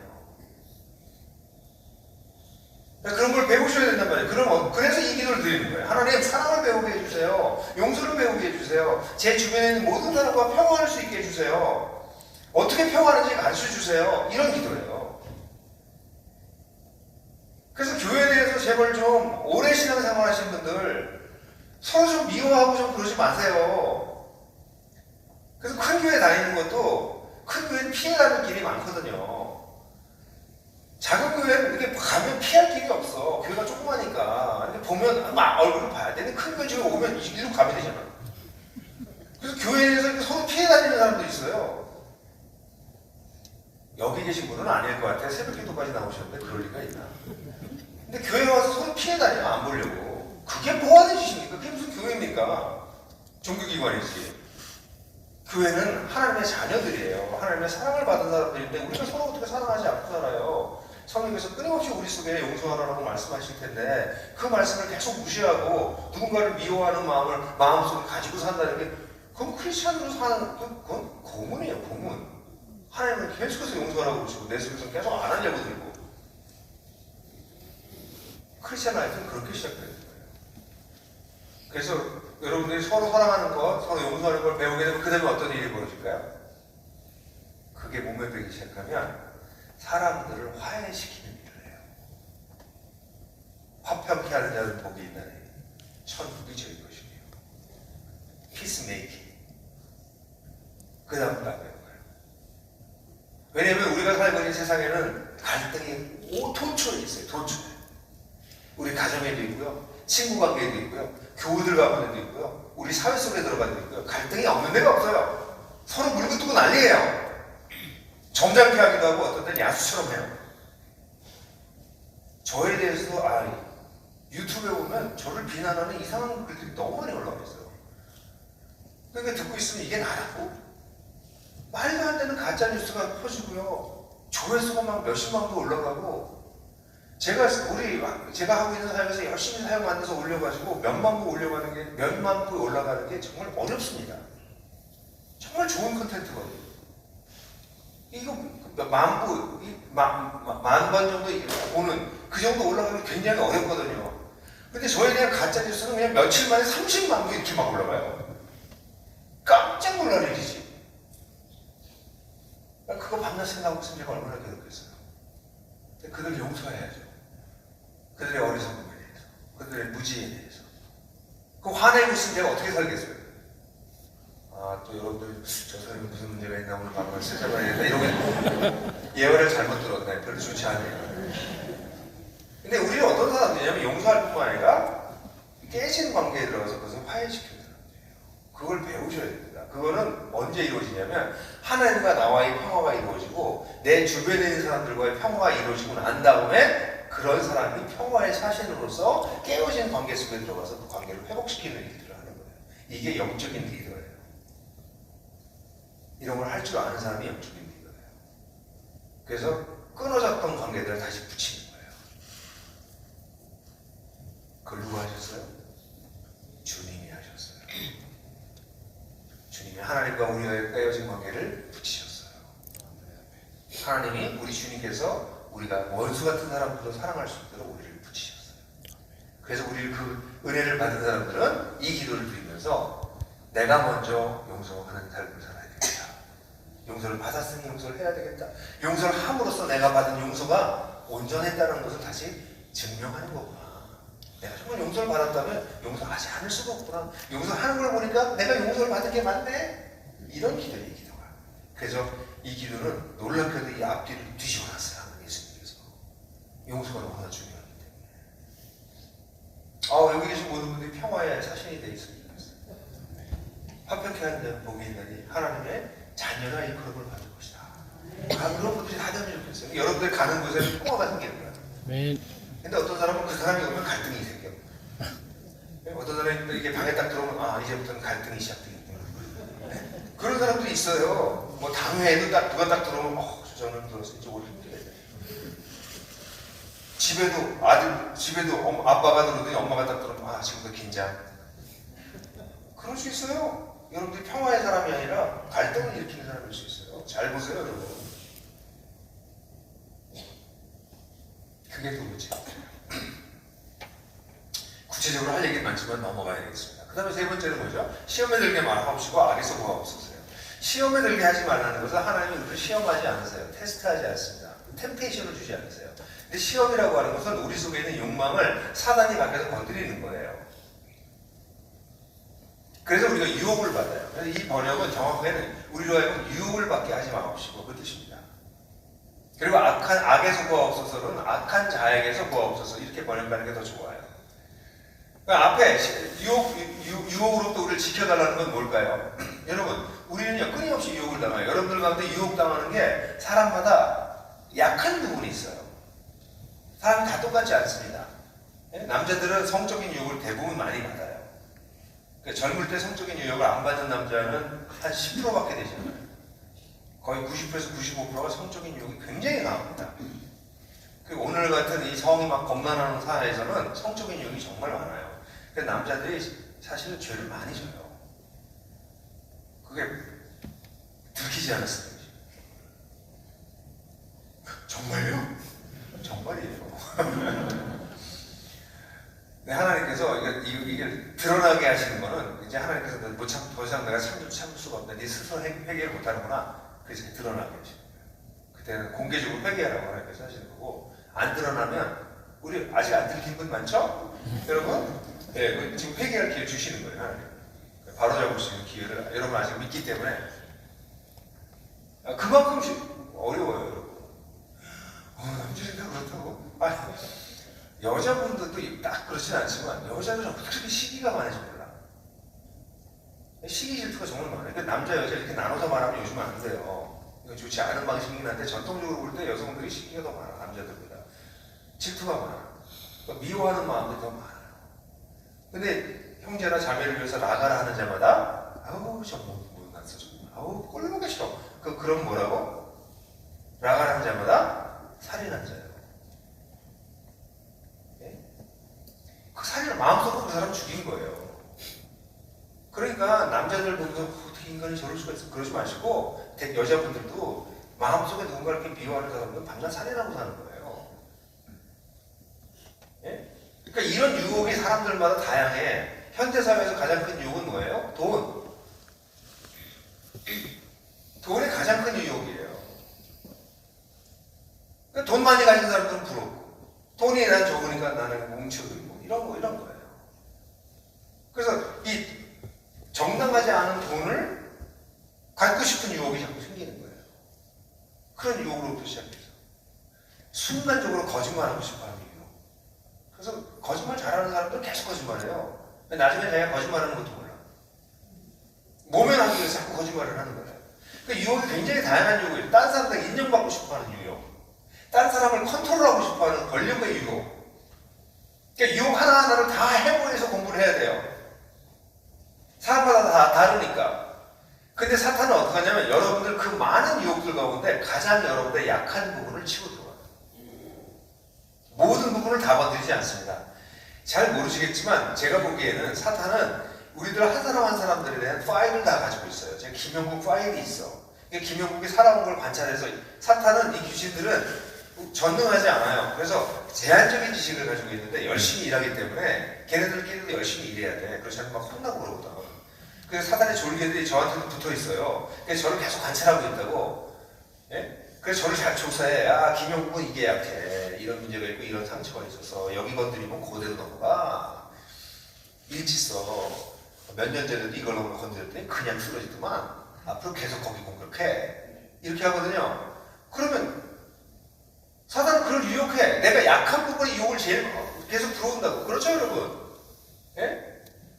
그런 걸 배우셔야 된단 말이에요. 그래서 이 기도를 드리는 거예요. 하나님, 사랑을 배우게 해주세요. 용서를 배우게 해주세요. 제 주변에 있는 모든 사람과 평화할 수 있게 해주세요. 어떻게 평화하는지 가르쳐 주세요. 이런 기도예요. 그래서 교회에 대해서 제발 좀 오래 신앙생활 하신 분들 서로 좀 미워하고 좀 그러지 마세요. 그래서 큰 교회 다니는 것도 큰 교회는 피해가는 길이 많거든요. 작은 교회는 이렇게 가면 피할 길이 없어. 교회가 조그마니까. 보면 막 얼굴을 봐야 되는데 큰 교회 지금 오면 이리로 가면 되잖아. 그래서 교회에서 서로 피해 다니는 사람도 있어요. 여기 계신 분은 아닐 것 같아요. 새벽 기도까지 나오셨는데 그럴 리가 있나? 근데 교회 와서 서로 피해 다녀 안 보려고. 그게 뭐 하는 짓입니까? 그게 무슨 교회입니까? 종교기관이지. 교회는 하나님의 자녀들이에요. 하나님의 사랑을 받은 사람들인데 우리가 서로 어떻게 사랑하지 않고 살아요? 성령께서 끊임없이 우리 속에 용서하라고 말씀하실 텐데 그 말씀을 계속 무시하고 누군가를 미워하는 마음을 마음속에 가지고 산다는 게 그건 크리스찬으로 사는 그건 고문이에요. 고문. 하나님은 계속해서 용서하라고 그러시고 내 속에서 계속 안 하려고 들고 크리스찬 라이프는 그렇게 시작되는 거예요. 그래서 여러분들이 서로 사랑하는 것, 서로 용서하는 걸 배우게 되면 그 다음에 어떤 일이 벌어질까요? 그게 몸에 배기 시작하면 사람들을 화해시키는 일을 해요. 화평케 하는 자는 복이 있나니 천국이 저희 것이며 피스메이킹 그 다음 가는 거예요. 왜냐하면 우리가 살고 있는 세상에는 갈등이 도처에 있어요. 도처에. 우리 가정에도 있고요. 친구 관계에도 있고요. 교우들 가운데도 있고요. 우리 사회 속에 들어가도 있고요. 갈등이 없는 데가 없어요. 서로 물고 뜨고 난리예요. 점잖게 하기도 하고 어떤 때는 야수처럼 해요. 저에 대해서도 유튜브에 보면 저를 비난하는 이상한 글들이 너무 많이 올라와 있어요. 그러니까 듣고 있으면 이게 나라고? 말도 안 되는 가짜 뉴스가 퍼지고요. 조회수가 막 몇십만도 올라가고 제가 하고 있는 사역에서 열심히 사역 만들어서 올려가지고 몇만 부 올라가는 게 정말 어렵습니다. 정말 좋은 컨텐츠거든요. 이거 만 번 정도 보는 그 정도 올라가면 굉장히 어렵거든요. 근데 저에 대한 가짜 뉴스는 그냥 며칠 만에 30만 부 이렇게 막 올라가요. 깜짝 놀랄 일이지. 그거 밤낮 생각하고 있으면 제가 얼마나 괴롭겠어요. 근데 그들 용서해야죠. 그들의 어리석음에 대해서, 그들의 무지에 대해서. 그 화내고 있으면 제가 어떻게 살겠어요? 또 여러분들 저 사람이 무슨 문제가 있나 오늘 밤을 찾아봐야겠다 이러면 예언을 잘못 들었네. 별로 좋지 않네요. 근데 우리는 어떤 사람들이냐면 용서할 뿐만 아니라 깨진 관계에 들어가서 그것을 화해시키는 사람들이에요. 그걸 배우셔야 됩니다. 그거는 언제 이루어지냐면 하나님과 나와의 평화가 이루어지고 내 주변에 있는 사람들과의 평화가 이루어지고 난 다음에 그런 사람이 평화의 사신으로서 깨어진 관계 속에 들어가서 그 관계를 회복시키는 일들을 하는 거예요. 이게 영적인 리더예요. 이런 걸 할 줄 아는 사람이 영적인 리더예요. 그래서 끊어졌던 관계들을 다시 붙이는 거예요. 그걸 누가 하셨어요? 주님이 하셨어요. 주님이 하나님과 우리의 깨어진 관계를 붙이셨어요. 하나님이 우리 주님께서 우리가 원수 같은 사람들도 사랑할 수 있도록 우리를 붙이셨어요. 그래서 우리를 그 은혜를 받은 사람들은 이 기도를 드리면서 내가 먼저 용서하는 삶을 살아야 되겠다. 용서를 받았으니 용서를 해야 되겠다. 용서를 함으로써 내가 받은 용서가 온전했다는 것을 다시 증명하는 거구나. 내가 정말 용서를 받았다면 용서하지 않을 수가 없구나. 용서하는 걸 보니까 내가 용서를 받은 게 맞네. 이런 기도예요, 이 기도가. 그래서 이 기도는 놀랍게도 이 앞뒤를 뒤집어놨어요. 예수님께서. 용서가 너무나 중요하기 때문에. 여기 계신 모든 분들이 평화의 자신이 되어 있습니다. 화평케 하는 자는 복이 있나니 하나님의 자녀가 이 그룹을 받을 것이다. 그런 분들이 다 되면 좋겠어요. 여러분들 가는 곳에는 평화가 생기는 거야. 근데 어떤 사람은 그 사람이 오면 갈등이 생겨. 어떤 사람이 이렇게 방에 딱 들어오면 이제부터는 갈등이 시작되겠구나. 그런 사람들이 있어요. 뭐 당회에도 딱 누가 딱 들어오면 저는 들어서 이쪽으로 힘들게. 집에도 아빠가 들어오더니 엄마가 딱 들어오면 지금부터 긴장. 그럴 수 있어요. 여러분들이 평화의 사람이 아니라 갈등을 일으키는 사람일 수 있어요. 잘 보세요, 여러분. 그게 도무지. 구체적으로 할 얘기는 많지만 넘어가야 되겠습니다. 그 다음에 세 번째는 뭐죠? 시험에 들게 말하옵시고 악에서 구하옵소서요. 시험에 들게 하지 말라는 것은 하나님이 우리를 시험하지 않으세요. 테스트하지 않습니다. 템페이션을 주지 않으세요. 근데 시험이라고 하는 것은 우리 속에 있는 욕망을 사단이 밖에서 건드리는 거예요. 그래서 우리가 유혹을 받아요. 그래서 이 번역은 정확하게는 우리로 하여금 유혹을 받게 하지 마옵시고 그 뜻입니다. 그리고 악에서 구하옵소서는 악한 자에게서 구하옵소서 이렇게 번역하는 게 더 좋아요. 그러니까 앞에 유혹으로부터 우리를 지켜달라는 건 뭘까요? 여러분 우리는요 끊임없이 유혹을 당해요. 여러분들 가운데 유혹당하는 게 사람마다 약한 부분이 있어요. 사람이 다 똑같지 않습니다. 남자들은 성적인 유혹을 대부분 많이 받아요. 그러니까 젊을 때 성적인 유혹을 안 받는 남자는 한 10%밖에 되지 않아요. 거의 90%에서 95%가 성적인 유혹이 굉장히 강합니다. 그리고 오늘 같은 이 성이 막 겁나는 사회에서는 성적인 유혹이 정말 많아요. 그래서 남자들이 사실은 죄를 많이 져요. 그게 들키지 않았어요. 정말요? 정말이에요. 근데 하나님께서 이게 드러나게 하시는 거는 이제 하나님께서 더 이상 내가 참을 수가 없다. 네 스스로 회개를 못하는구나. 그래서 드러나게 하시는 거예요. 그때는 공개적으로 회개하라고 하나님께서 하시는 거고, 안 드러나면 우리 아직 안 들킨 분 많죠? 여러분? 네, 지금 회개할 기회 주시는 거예요. 하나님. 바로 잡을 수 있는 기회를 여러분 아직 믿기 때문에 그만큼 어려워요. 여러분. 남자가 그렇다고? 아니, 여자분들도 딱 그렇진 않지만 여자들은 어떻게 시기가 많은지 몰라. 시기 질투가 정말 많아요. 그러니까 남자 여자 이렇게 나눠서 말하면 요즘은 안 돼요. 이거 좋지 않은 방식이긴 한데 전통적으로 볼 때 여성들이 시기가 더 많아. 남자들보다 질투가 많아. 그러니까 미워하는 마음이 더 많아요. 근데 형제나 자매를 위해서 나가라 하는 자마다 아우 정말 못났어 정말 아우 꼴보기 싫어. 그럼 뭐라고? 나가라 하는 자마다 살인한 자예요. 그 살인을 마음속으로 그 사람 죽인 거예요. 그러니까 남자들 보면서 어떻게 인간이 저럴 수가 있어? 그러지 마시고 여자분들도 마음속에 누군가를 이렇게 미워하는 사람은 밤낮 살인하고 사는 거예요. 예? 그러니까 이런 유혹이 사람들마다 다양해. 현대사회에서 가장 큰 유혹은 뭐예요? 돈. 돈이 가장 큰 유혹이에요. 그러니까 돈 많이 가진 사람들은 부럽고 돈이 난 적으니까 나는 뭉치고 이런 거예요. 그래서 이 정당하지 않은 돈을 갖고 싶은 유혹이 자꾸 생기는 거예요. 그런 유혹으로부터 시작해서 순간적으로 거짓말하고 싶어하는 유혹. 그래서 거짓말 잘하는 사람들은 계속 거짓말해요. 나중에 자기가 거짓말하는 것도 몰라. 모면하기 위해서 자꾸 거짓말을 하는 거예요. 그러니까 유혹이 굉장히 다양한 유혹이에요. 다른 사람들 인정받고 싶어하는 유혹, 다른 사람을 컨트롤하고 싶어하는 권력의 유혹. 그러니까 유혹 하나하나를 다 해보해서 공부를 해야 돼요. 사람마다 다 다르니까. 근데 사탄은 어떻게 하냐면 여러분들 그 많은 유혹들 가운데 가장 여러분들의 약한 부분을 치고 들어와요. 모든 부분을 다 건드리지 않습니다. 잘 모르시겠지만 제가 보기에는 사탄은 우리들 한 사람 한 사람들에 대한 파일을 다 가지고 있어요. 제가 김영국 파일이 있어. 김영국이 살아온 걸 관찰해서 사탄은 이 귀신들은 전능하지 않아요. 그래서 제한적인 지식을 가지고 있는데 열심히 일하기 때문에 걔네들끼리도 열심히 일해야 돼. 그렇지 않으면 막 혼나고 그러거든. 그래서 사탄의 졸개들이 저한테도 붙어 있어요. 그래서 저를 계속 관찰하고 있다고. 예? 그래서 저를 잘 조사해. 아, 김영국은 이게 약해. 이런 문제가 있고 이런 상처가 있어서 여기 건드리면 그대로 넘어가. 일치 써. 몇 년 전에도 이걸 건드렸더니 그냥 쓰러지더만. 앞으로 계속 거기 공격해. 이렇게 하거든요. 그러면 사단은 그걸 유혹해. 내가 약한 부분에 유혹을 제일 계속 들어온다고. 그렇죠, 여러분? 예?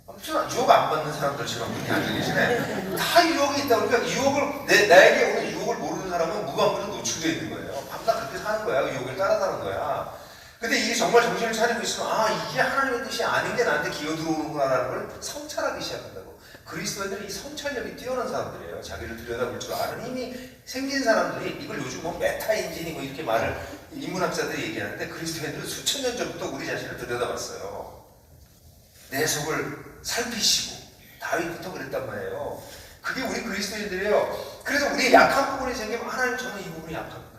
아무튼 유혹 안 받는 사람들처럼 그렇게 앉아 계시네. 다 유혹이 있다. 그러니까 유혹을, 나에게 오는 유혹을 모르는 사람은 무방비로 노출되어 있는 거예요. 밤낮 그렇게 사는 거야. 그 유혹을 따라 사는 거야. 근데 이게 정말 정신을 차리고 있으면, 아, 이게 하나님의 뜻이 아닌 게 나한테 기어 들어오는구나라는 걸 성찰하기 시작한다고. 그리스도인들은 이 성찰력이 뛰어난 사람들이에요. 자기를 들여다볼 줄 아는 힘이 생긴 사람들이, 이걸 요즘 뭐 메타인지니 뭐 이렇게 말을 인문학자들이 얘기하는데, 그리스도인들은 수천 년 전부터 우리 자신을 들여다봤어요. 내 속을 살피시고, 다윗부터 그랬단 말이에요. 그게 우리 그리스도인들이에요. 그래서 우리의 약한 부분이 생기면, 하나님 저는 이 부분이 약합니다.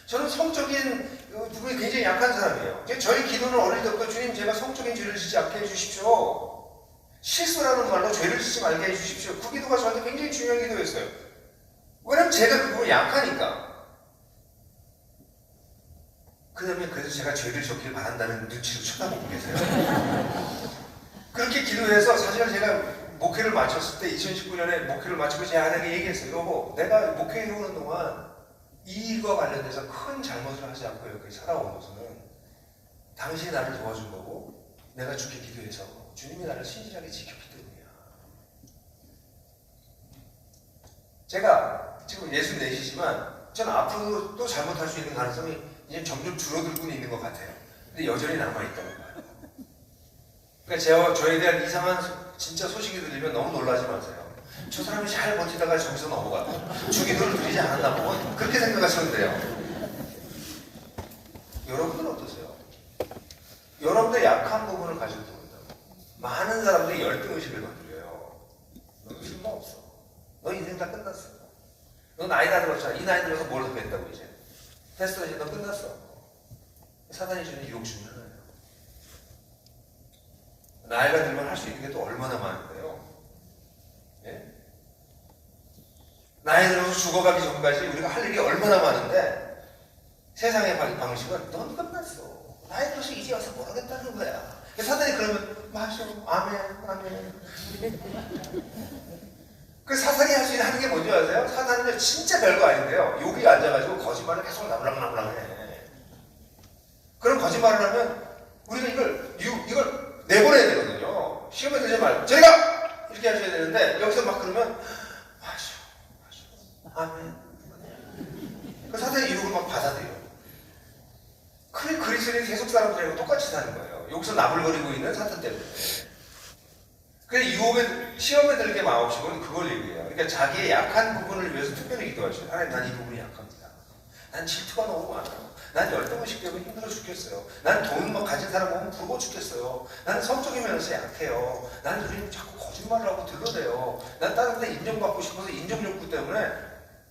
저는 성적인 부분이 굉장히 약한 사람이에요. 저희 기도는 어릴 때부터 주님 제가 성적인 죄를 짓지 않게 해주십시오. 실수라는 말로 죄를 짓지 말게 해주십시오. 그 기도가 저한테 굉장히 중요한 기도였어요. 왜냐면 제가 그 부분이 약하니까. 그 다음에 그래서 제가 죄를 졌길 바란다는 눈치로 쳐다보고 계세요. 그렇게 기도해서 사실 제가 목회를 마쳤을 때 2019년에 목회를 마치고 제 아내에게 얘기했어요. 여보, 내가 목회에 오는 동안 이 일과 관련돼서 큰 잘못을 하지 않고 여기 살아온 것은 당신이 나를 도와준 거고 내가 주께 기도해서 주님이 나를 신실하게 지켰기 때문이야. 제가 지금 64이지만 전 앞으로 또 잘못할 수 있는 가능성이 이제 점점 줄어들고 있는 것 같아요. 근데 여전히 남아있다고 봐요. 그러니까 저에 대한 이상한 진짜 소식이 들리면 너무 놀라지 마세요. 저 사람이 잘 버티다가 저기서 넘어갔다. 주기도를 드리지 않았나 뭐 그렇게 생각하시면 돼요. 여러분들은 어떠세요? 여러분들 약한 부분을 가지고 들어온다고. 많은 사람들이 열등의식을 건드려요. 너 쓸모없어. 너 인생 다 끝났어. 너 나이 다 들었잖아. 이 나이 들어서 뭘 하겠다고 이제. 됐어, 이제 너 끝났어. 사단이 주는 유혹 중에 하나예요. 나이가 들면 할 수 있는 게 또 얼마나 많은데요. 예? 나이 들어서 죽어가기 전까지 우리가 할 일이 얼마나 많은데 세상의 방식은 넌 끝났어. 나이 들어서 이제 와서 뭘 하겠다는 거야. 사단이 그러면 마셔. 아멘, 아멘. 그 사탄이 할 수 있는 하는 게 뭔지 아세요? 사탄은 진짜 별거 아닌데요. 여기 앉아가지고 거짓말을 계속 나불랑나불랑 해. 그런 거짓말을 하면 우리가 이걸 내보내야 되거든요. 시험에 들지 말고 제가 이렇게 하셔야 되는데 여기서 막 그러면 마셔. 아멘. 그 사탄이 유혹을 막 받아들여요. 그리스도인이 세속 사람들하고 똑같이 사는 거예요. 여기서 나불거리고 있는 사탄 때문에. 그래서 유혹에, 시험에 들게 마옵시고는 그걸 얘기해요. 그러니까 자기의 약한 부분을 위해서 특별히 기도하셔요. 하나님, 난 이 부분이 약합니다. 난 질투가 너무 많아요. 난 열등의식 때문에 힘들어 죽겠어요. 난 돈 가진 사람 보면 부러워 죽겠어요. 나는 성적인 면에서 약해요. 나는 요즘 자꾸 거짓말을 하고 들러대요. 난 다른 데 인정받고 싶어서 인정 욕구 때문에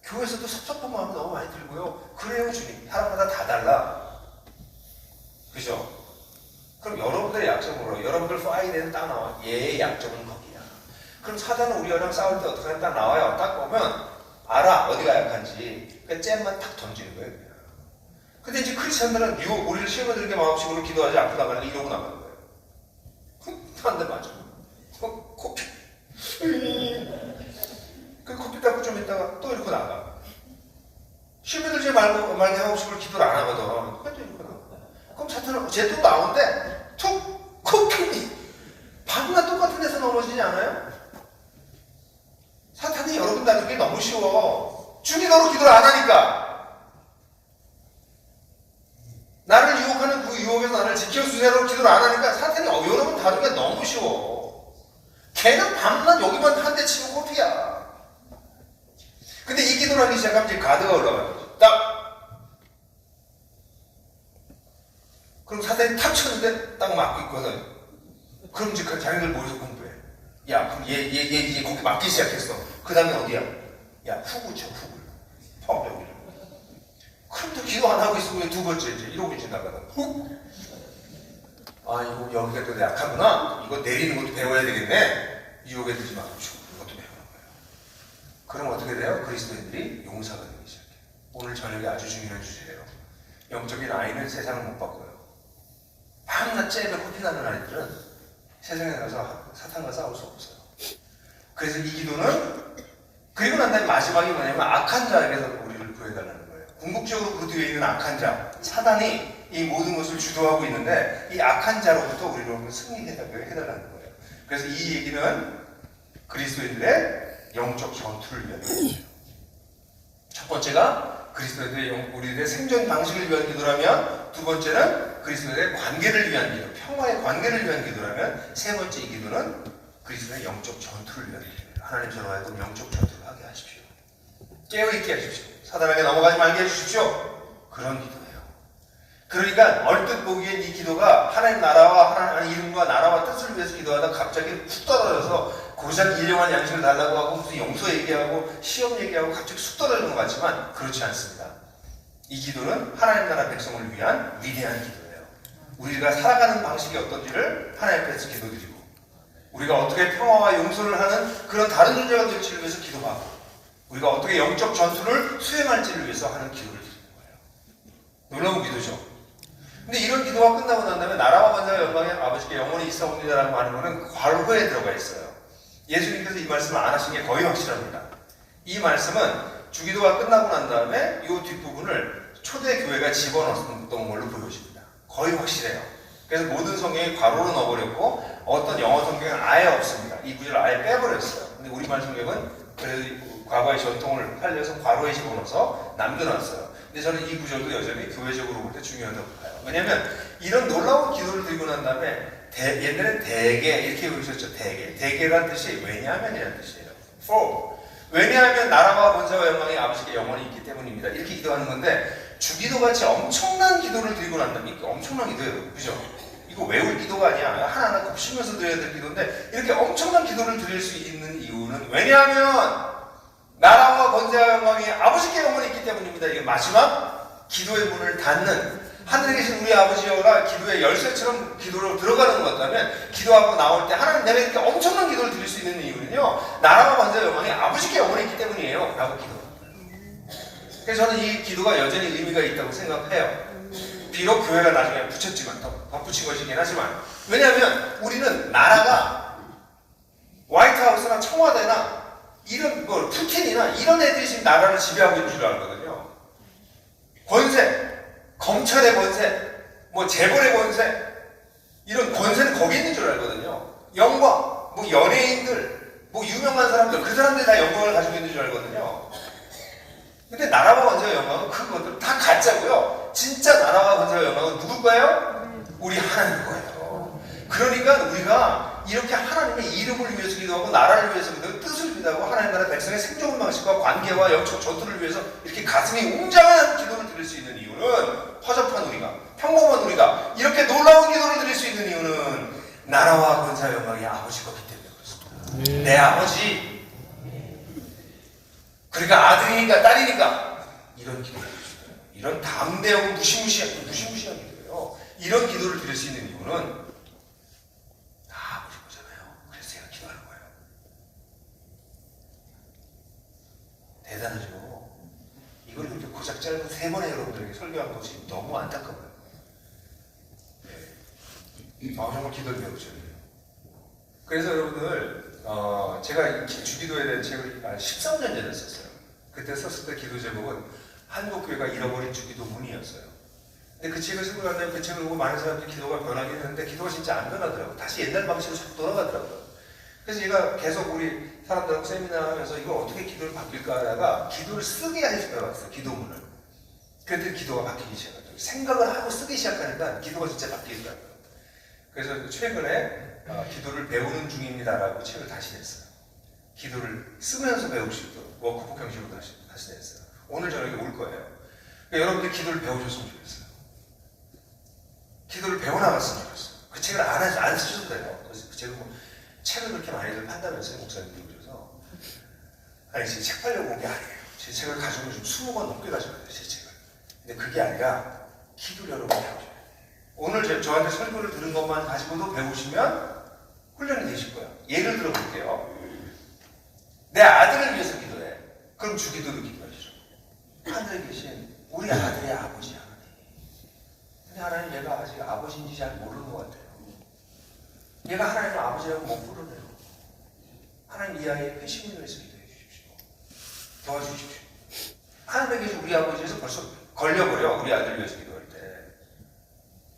교회에서도 섭섭한 마음이 너무 많이 들고요. 그래요, 주님. 사람마다 다 달라. 그죠? 그럼 여러분들의 약점은 뭐라고? 여러분들 파일에는 딱 나와. 얘의 약점은 거기야. 그럼 사단은 우리랑 싸울 때 어떻게 하면 딱 나와요. 딱 보면 알아. 어디가 약한지. 그 잼만 탁 던지는 거예요. 그냥. 근데 이제 크리스천들은 유혹, 우리를 시험에 들게 마음식으로 기도하지 않고 나가는 게 이러고 나가는 거예요. 한 대 맞아. 코피. 그 코피 닦고 좀 있다가 또 이러고 나가. 시험에 들지 말게 하고 싶으면 기도를 안 하거든. 그래도 이러고 나가. 그럼 사탄은 쟤도 나오는데 툭! 코피! 밤낮 똑같은 데서 넘어지지 않아요? 사탄이 여러분 다루기 너무 쉬워. 주기도로 기도를 안 하니까. 나를 유혹하는 그 유혹에서 나를 지켜주세요로 기도를 안 하니까 사탄이 여러분 다루기가 너무 쉬워. 걔는 밤낮 여기만 한 대 치고 코피야. 근데 이 기도를 하기 시작하면 이제 가드가 올라가는 거지. 딱! 그럼 사단이 탁 쳤는데 딱 맞고 있거든. 그럼 이제 자기들 모여서 공부해. 야, 그럼 얘 거기 맞기 시작했어. 그 다음에 어디야? 야, 후구 쳐, 후구. 여기를. 그럼 또 기도 안 하고 있으면 두 번째 이제 이러고 이제 나가다. 훅! 아, 이거 여기가 또 약하구나? 이거 내리는 것도 배워야 되겠네? 유혹에 들지 말고 이것도 배우는 거예요. 그럼 어떻게 돼요? 그리스도인들이 용사가 되기 시작해요. 오늘 저녁에 아주 중요한 주제예요. 영적인 아이는 세상을 못 바꿔요. 밤낮 째에 코피 나는 아이들은 세상에 가서 사탄과 싸울 수 없어요. 그래서 이 기도는 그리고 난 다음에 마지막이 뭐냐면 악한 자에게서 우리를 구해달라는 거예요. 궁극적으로 그 뒤에 있는 악한 자, 사단이 이 모든 것을 주도하고 있는데 이 악한 자로부터 우리를 승리해달라는 거예요. 그래서 이 얘기는 그리스도인들의 영적 전투를 위한 기도예요. 첫 번째가 그리스도인들의 우리들의 생존 방식을 위한 기도라면, 두 번째는 그리스도인의 관계를 위한 기도, 평화의 관계를 위한 기도라면, 세 번째 이 기도는 그리스도의 영적 전투를 위한 기도예요. 하나님 저로 하여금 영적 전투를 하게 하십시오. 깨어있게 하십시오. 사단에게 넘어가지 말게 해주십시오. 그런 기도예요. 그러니까 얼뜻 보기엔 이 기도가 하나님 나라와 하나님 이름과 나라와 뜻을 위해서 기도하다 갑자기 훅 떨어져서 고작 일용할 양식을 달라고 하고 무슨 용서 얘기하고 시험 얘기하고 갑자기 쑥 떨어지는 것 같지만 그렇지 않습니다. 이 기도는 하나님 나라 백성을 위한 위대한 기도예요. 우리가 살아가는 방식이 어떤지를 하나님 앞에서 기도드리고, 우리가 어떻게 평화와 용서를 하는 그런 다른 존재가 될지를 위해서 기도하고, 우리가 어떻게 영적 전투를 수행할지를 위해서 하는 기도를 드리는 거예요. 놀라운 기도죠. 근데 이런 기도가 끝나고 난 다음에 나라와 권세와 영광의 아버지께 영원히 있사옵니다라고 하는 것은 괄호에 들어가 있어요. 예수님께서 이 말씀을 안 하신 게 거의 확실합니다. 이 말씀은 주기도가 끝나고 난 다음에 이 뒷부분을 초대교회가 집어넣었던 걸로 보여집니다. 거의 확실해요. 그래서 모든 성경이 괄호로 넣어버렸고 어떤 영어 성경은 아예 없습니다. 이 구절을 아예 빼버렸어요. 근데 우리말 성경은 그래도 과거의 전통을 살려서 괄호에 집어넣어서 남겨놨어요. 근데 저는 이 구조도 여전히 교회적으로 볼 때 중요하다고 봐요. 왜냐하면 이런 놀라운 기도를 드리고 난 다음에 옛날에 대개 이렇게 부르셨죠. 대개란 뜻이 왜냐하면이라는 뜻이에요. for. 왜냐하면 나라와 권세와 영광이 아버지께 영원히 있기 때문입니다. 이렇게 기도하는 건데 주기도같이 엄청난 기도를 드리고 난 다음에 엄청난 기도예요. 그죠? 이거 외울 기도가 아니야. 하나하나 곱씹으면서 드려야 될 기도인데 이렇게 엄청난 기도를 드릴 수 있는 이유는 왜냐하면 나라와 권세와 영광이 아버지께 영원히 있기 때문입니다. 이게 마지막 기도의 문을 닫는 하늘에 계신 우리 아버지여가 기도의 열쇠처럼 기도로 들어가는 것 같다면 기도하고 나올 때 하나님 내가 이렇게 엄청난 기도를 드릴 수 있는 이유는요 나라와 권세와 영광이 아버지께 영원히 있기 때문이에요 라고 기도합니다. 그래서 저는 이 기도가 여전히 의미가 있다고 생각해요. 비록 교회가 나중에 붙였지만 더 붙인 것이긴 하지만 왜냐하면 우리는 나라가 화이트하우스나 청와대나 이런 뭐 푸틴이나 이런 애들이 지금 나라를 지배하고 있는 줄 알거든요. 권세 검찰의 권세, 뭐 재벌의 권세, 이런 권세는 거기 있는 줄 알거든요. 영광, 뭐 연예인들, 뭐 유명한 사람들, 그 사람들이 다 영광을 가지고 있는 줄 알거든요. 근데 나라와 권세와 영광은 그것들 다 가짜고요. 진짜 나라와 권세와 영광은 누굴 거예요? 우리 하나님 거예요. 그러니까 우리가 이렇게 하나님의 이름을 위해서 기도하고 나라를 위해서 기도하고 뜻을 기도하고 하나님 나라 백성의 생존 방식과 관계와 영적 전투를 위해서 이렇게 가슴이 웅장한 기도를 드릴 수 있는 이유는 허접한 우리가 평범한 우리가 이렇게 놀라운 기도를 드릴 수 있는 이유는 나라와 권세와 영광이 아버지 거기 때문에 그렇습니다. 내 아버지 그러니까 아들이니까 딸이니까 이런 기도를 드릴 수 있어요. 이런 담대하고 무시무시한 기도예요. 이런 기도를 드릴 수 있는 이유는 대단하죠. 이걸 그렇게 고작 짧은 3번에 여러분들에게 설교한 것이 너무 안타까워요. 네. 정말 기도를 배우셔야 돼요. 그래서 여러분들 제가 주기도에 대한 책을 13년 전에 썼어요. 그때 썼을 때 기도 제목은 한국교회가 잃어버린 주기도 문이었어요. 근데 그 책을 쓰고 나면 그 책을 보고 많은 사람들이 기도가 변하긴 했는데 기도가 진짜 안 변하더라고요. 다시 옛날 방식으로 자꾸 돌아가더라고요. 그래서 제가 계속 우리 사람들하고 세미나 하면서 이걸 어떻게 기도를 바뀔까 하다가 기도를 쓰게 해봤어요. 기도문을. 그랬더니 기도가 바뀌기 시작하더라고요. 생각을 하고 쓰기 시작하니까 기도가 진짜 바뀌더라고요. 그래서 최근에 기도를 배우는 중입니다라고 책을 다시 냈어요. 기도를 쓰면서 배울 수 있도록 워크북 형식으로 다시 냈어요. 오늘 저녁에 올 거예요. 그러니까 여러분들 기도를 배우셨으면 좋겠어요. 기도를 배워나갔으면 좋겠어요. 그 책을 안 쓰셔도 돼요. 그 책을 책을 그렇게 많이들 판다면서요, 목사님들이 그래서. 아니, 제 책 팔려고 온 게 아니에요. 제 책을 가지고 좀 20권 넘게 가져가요, 제 책을. 근데 그게 아니라 기도를 여러분 배우셔야 돼요. 오늘 저한테 설교를 들은 것만 가지고도 배우시면 훈련이 되실 거예요. 예를 들어 볼게요. 내 아들을 위해서 기도해. 그럼 주기도로 기도하시죠. 하늘에 계신 우리 아들의 아버지 하나님. 근데 하나님 얘가 아직 아버지인지 잘 모르는 것 같아요. 얘가 하나님을 아버지라고 못 부르네요. 하나님 이 아이의 회심을 위해서 기도해 주십시오. 도와주십시오. 하늘에 계신 우리 아버지에서 벌써 걸려버려. 우리 아들을 위해서 기도할 때.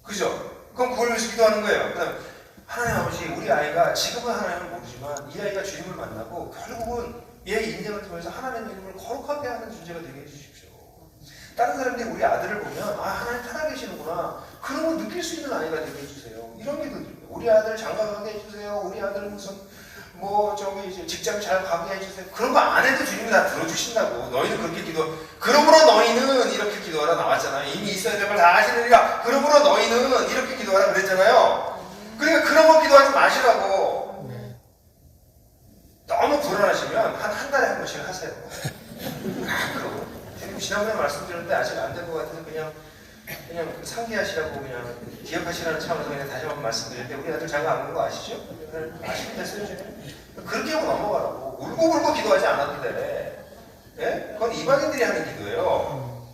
그죠? 그럼 그걸 위해서 기도하는 거예요. 그 다음에 하나님 아버지 우리 아이가 지금은 하나님을 모르지만 이 아이가 주님을 만나고 결국은 얘 인생을 통해서 하나님의 이름을 거룩하게 하는 존재가 되게 해주십시오. 다른 사람들이 우리 아들을 보면 하나님 살아계시는구나. 그런 걸 느낄 수 있는 아이가 되게 해주세요. 이런 기도 드려요. 우리 아들 장가가게 해주세요. 우리 아들 무슨 이제 직장 잘 가게 해주세요. 그런 거 안 해도 주님이 다 들어주신다고. 너희는 그렇게 그러므로 너희는 이렇게 기도하라 나왔잖아요. 이미 있어야 될 걸 다 하시느니라. 그러므로 너희는 이렇게 기도하라 그랬잖아요. 그러니까 그런 거 기도하지 마시라고. 너무 불안하시면 한 달에 한 번씩 하세요. 그러고 지난번에 말씀드렸는데 아직 안 된 것 같아서 그냥 상기하시라고 그냥 기억하시라는 차원에서 그냥 다시 한번 말씀드릴 때 우리 아들 장가 안 간 거 아시죠? 아시면 됐어요. 그렇게 하고 넘어가라고. 울고 기도하지 않아도 돼. 예? 그건 이방인들이 하는 기도예요.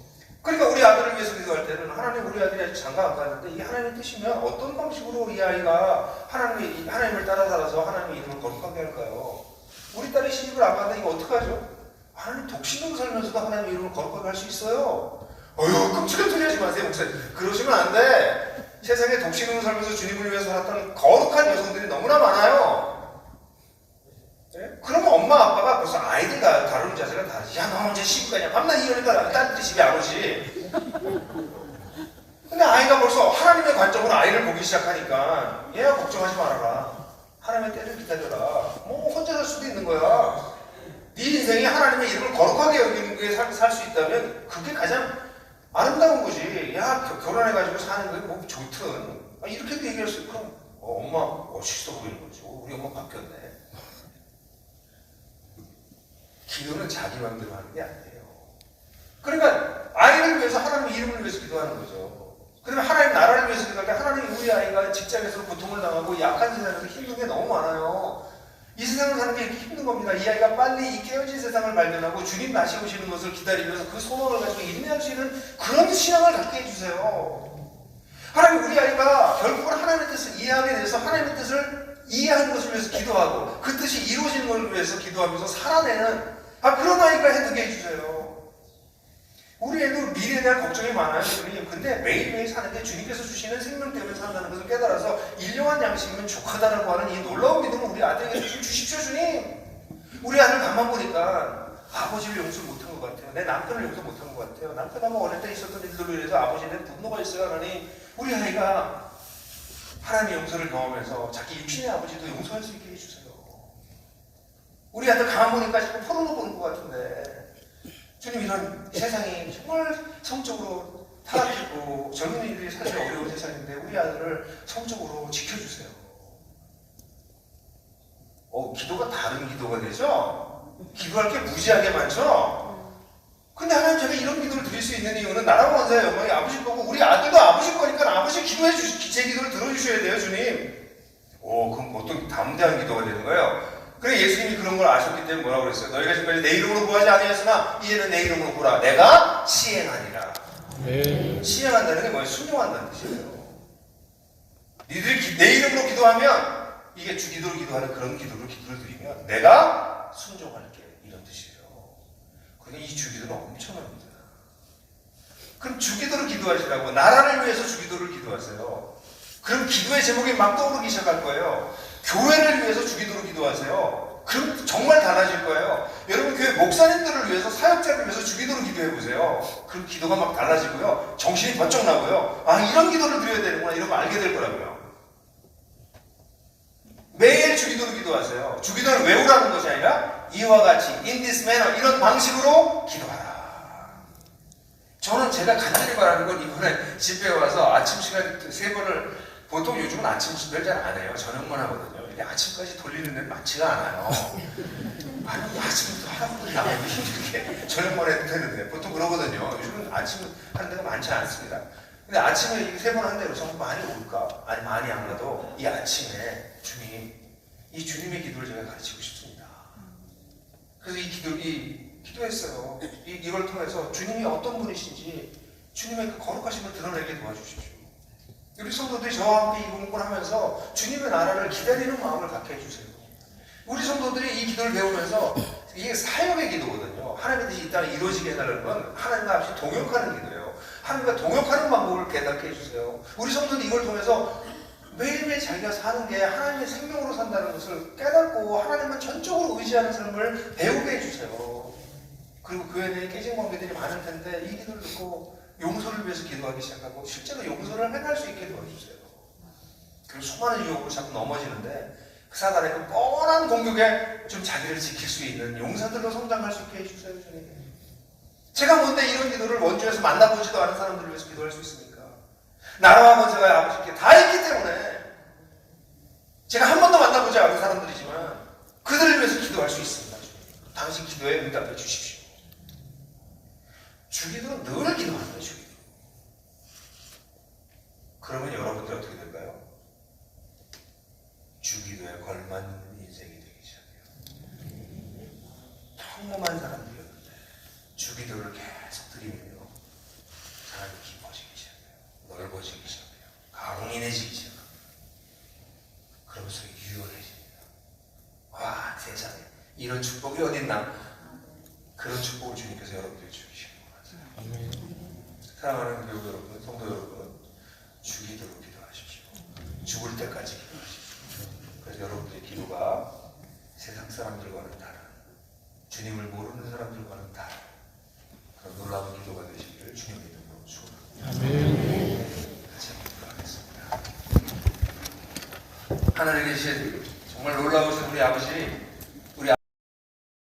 그러니까 우리 아들을 위해서 기도할 때는 하나님 우리 아들이 아직 장가 안 갔는데 이 하나님의 뜻이면 어떤 방식으로 이 아이가 하나님을 따라 살아서 하나님의 이름을 거룩하게 할까요? 우리 딸이 시집을 안 갔는데 이거 어떡하죠? 하나님 독신으로 살면서도 하나님의 이름을 거룩하게 할 수 있어요. 끔찍한 소리 하지 마세요, 목사님. 그러시면 안 돼. 세상에 독신으로 살면서 주님을 위해서 살았던 거룩한 여성들이 너무나 많아요. 예? 그러면 엄마 아빠가 벌써 아이들 다루는 자세가 다르지. 야, 너 언제 시집 가냐? 밤낮 이러니까 딸들이 집에 안 오지. 근데 아이가 벌써 하나님의 관점으로 아이를 보기 시작하니까 얘야 걱정하지 말아라. 하나님의 때를 기다려라. 뭐 혼자 살 수도 있는 거야. 네 인생이 하나님의 이름을 거룩하게 여기는 게 살 수 있다면 그게 가장 아름다운 거지. 야, 결혼해가지고 사는 게 뭐 좋든. 이렇게도 얘기할 수 있고, 그럼 엄마 멋있어 보이는 거지. 우리 엄마 바뀌었네. 기도는 자기 마음대로 하는 게 아니에요. 그러니까 아이를 위해서 하나님의 이름을 위해서 기도하는 거죠. 그러면 하나님 나라를 위해서 기도할 때 하나님 우리 아이가 직장에서 고통을 당하고 약한 세상에서 힘든 게 너무 많아요. 이 세상을 사는 게 이렇게 힘든 겁니다. 이 아이가 빨리 이 깨어진 세상을 발견하고 주님 다시 오시는 것을 기다리면서 그 소망을 가지고 인내할 수 있는 그런 신앙을 갖게 해주세요. 하나님 우리 아이가 결국은 하나님의 뜻을 이해하게 돼서 하나님의 뜻을 이해하는 것을 위해서 기도하고 그 뜻이 이루어지는 것을 위해서 기도하면서 살아내는 그런 아이가 되게 해주세요. 우리 애도 미래에 대한 걱정이 많아요. 주님. 근데 매일매일 사는 게 주님께서 주시는 생명 때문에 산다는 것을 깨달아서 일용한 양식이면 족하다라고 하는 이 놀라운 믿음을 우리 아들에게 좀 주십시오, 주님. 우리 아들 가만 보니까 아버지를 용서를 못한 것 같아요. 내 남편을 용서 못한 것 같아요. 남편하고 어릴 때 있었던 일들로 인해서 아버지는 분노가 있어요. 하나님, 우리 아이가 하나님의 용서를 경험해서 자기 육신의 아버지도 용서할 수 있게 해주세요. 우리 아들 가만 보니까 자꾸 포르노 보는 것 같은데 주님, 이런 세상이 정말 성적으로 타락했고 젊은이들이 사실 어려운 세상인데 우리 아들을 성적으로 지켜주세요. 기도가 다른 기도가 되죠? 기도할 게 무지하게 많죠? 근데 하나님, 제가 이런 기도를 드릴 수 있는 이유는 나라와 원사의 영광이 아버지 거고 우리 아들도 아버지 거니까 아버지 기도해 제 기도를 들어주셔야 돼요, 주님. 그럼 보통 담대한 기도가 되는 거예요. 그래, 예수님이 그런 걸 아셨기 때문에 뭐라고 그랬어요? 너희가 지금까지 내 이름으로 구하지 아니하였으나 이제는 내 이름으로 구하라. 내가 시행하리라. 네. 시행한다는 게 뭐예요? 순종한다는 뜻이에요. 니들이 내 이름으로 기도하면 이게 주기도를 기도하는 그런 기도를 드리면 내가 순종할게, 이런 뜻이에요. 그러니까 이 주기도는 엄청납니다. 그럼 주기도를 기도하시라고, 나라를 위해서 주기도를 기도하세요. 그럼 기도의 제목이 막 떠오르기 시작할 거예요. 교회를 위해서 주기도를 기도하세요. 그럼 정말 달라질 거예요. 여러분, 교회 목사님들을 위해서, 사역자를 위해서 주기도를 기도해보세요. 그럼 기도가 막 달라지고요. 정신이 번쩍 나고요. 이런 기도를 드려야 되는구나, 이런 거 알게 될 거라고요. 매일 주기도를 기도하세요. 주기도를 외우라는 것이 아니라 이와 같이 in this manner, 이런 방식으로 기도하라. 저는 제가 간절히 바라는 건 이번에 집회에 와서 아침 시간 3번을, 보통 요즘은 아침 집회를 잘 안 해요. 저녁만 하거든요. 이게 아침까지 돌리는 데는 많지가 않아요. 아침부터 하라고 나가기 힘들게 저녁만 해도 되는데 보통 그러거든요. 요즘은 아침 하는 데가 많지 않습니다. 근데 아침에 이 3번 한 대로 정말 많이 올까? 아니, 많이 안 가도 이 아침에 이 주님의 기도를 제가 가르치고 싶습니다. 그래서 기도했어요. 이걸 통해서 주님이 어떤 분이신지 주님의 그 거룩하심을 드러내게 도와주십시오. 우리 성도들이 저와 함께 이 공부를 하면서 주님의 나라를 기다리는 마음을 갖게 해주세요. 우리 성도들이 이 기도를 배우면서 이게 사역의 기도거든요. 하나님의 뜻이 이 땅에 이루어지게 해달라는 건 하나님과 같이 동역하는 기도예요. 하나님과 동역하는 방법을 깨닫게 해주세요. 우리 성도들이 이걸 통해서 매일매일 자기가 사는 게 하나님의 생명으로 산다는 것을 깨닫고 하나님만 전적으로 의지하는 삶을 배우게 해주세요. 그리고 교회 내에 깨진 관계들이 많을 텐데 이 기도를 듣고 용서를 위해서 기도하기 시작하고 실제로 용서를 행할 수 있게 도와주세요. 그리고 수많은 유혹으로 자꾸 넘어지는데 그 사단의 그 뻔한 공격에 좀 자기를 지킬 수 있는 용사들로 성장할 수 있게 해주세요, 주님. 제가 뭔데 이런 기도를 원주에서 만나보지도 않은 사람들을 위해서 기도할 수 있습니까? 나라와 권세가 아버지께 다 있기 때문에 제가 한 번도 만나보지 않은 사람들이지만 그들을 위해서 기도할 수 있습니다, 주님. 당신 기도에 응답해 주십시오. 주기도는 늘 기도하는 거예요, 주기도. 그러면 여러분들 어떻게 될까요? 주기도에 걸맞는 인생이 되기 시작해요. 평범한 사람들이었는데 주기도를 계속 드리면요, 사람이 깊어지기 시작해요. 넓어지기 시작해요. 강인해지기 시작해요. 그러면서 유연해집니다. 와, 세상에 이런 축복이 어딨나? 그런 축복을 주님께서 여러분들이 주시는 것 같아요. 사랑하는 교우 여러분, 성도 여러분, 주기도로 기도하십시오. 죽을 때까지 기도하십시오. 그래서 여러분들의 기도가 세상 사람들과는 다른, 주님을 모르는 사람들과는 다른 그런 놀라운 기도가 되시기를 주님의 이름으로 축원합니다. 같이 한번 기도하겠습니다. 하늘에 계신 정말 놀라우신 우리 아버지,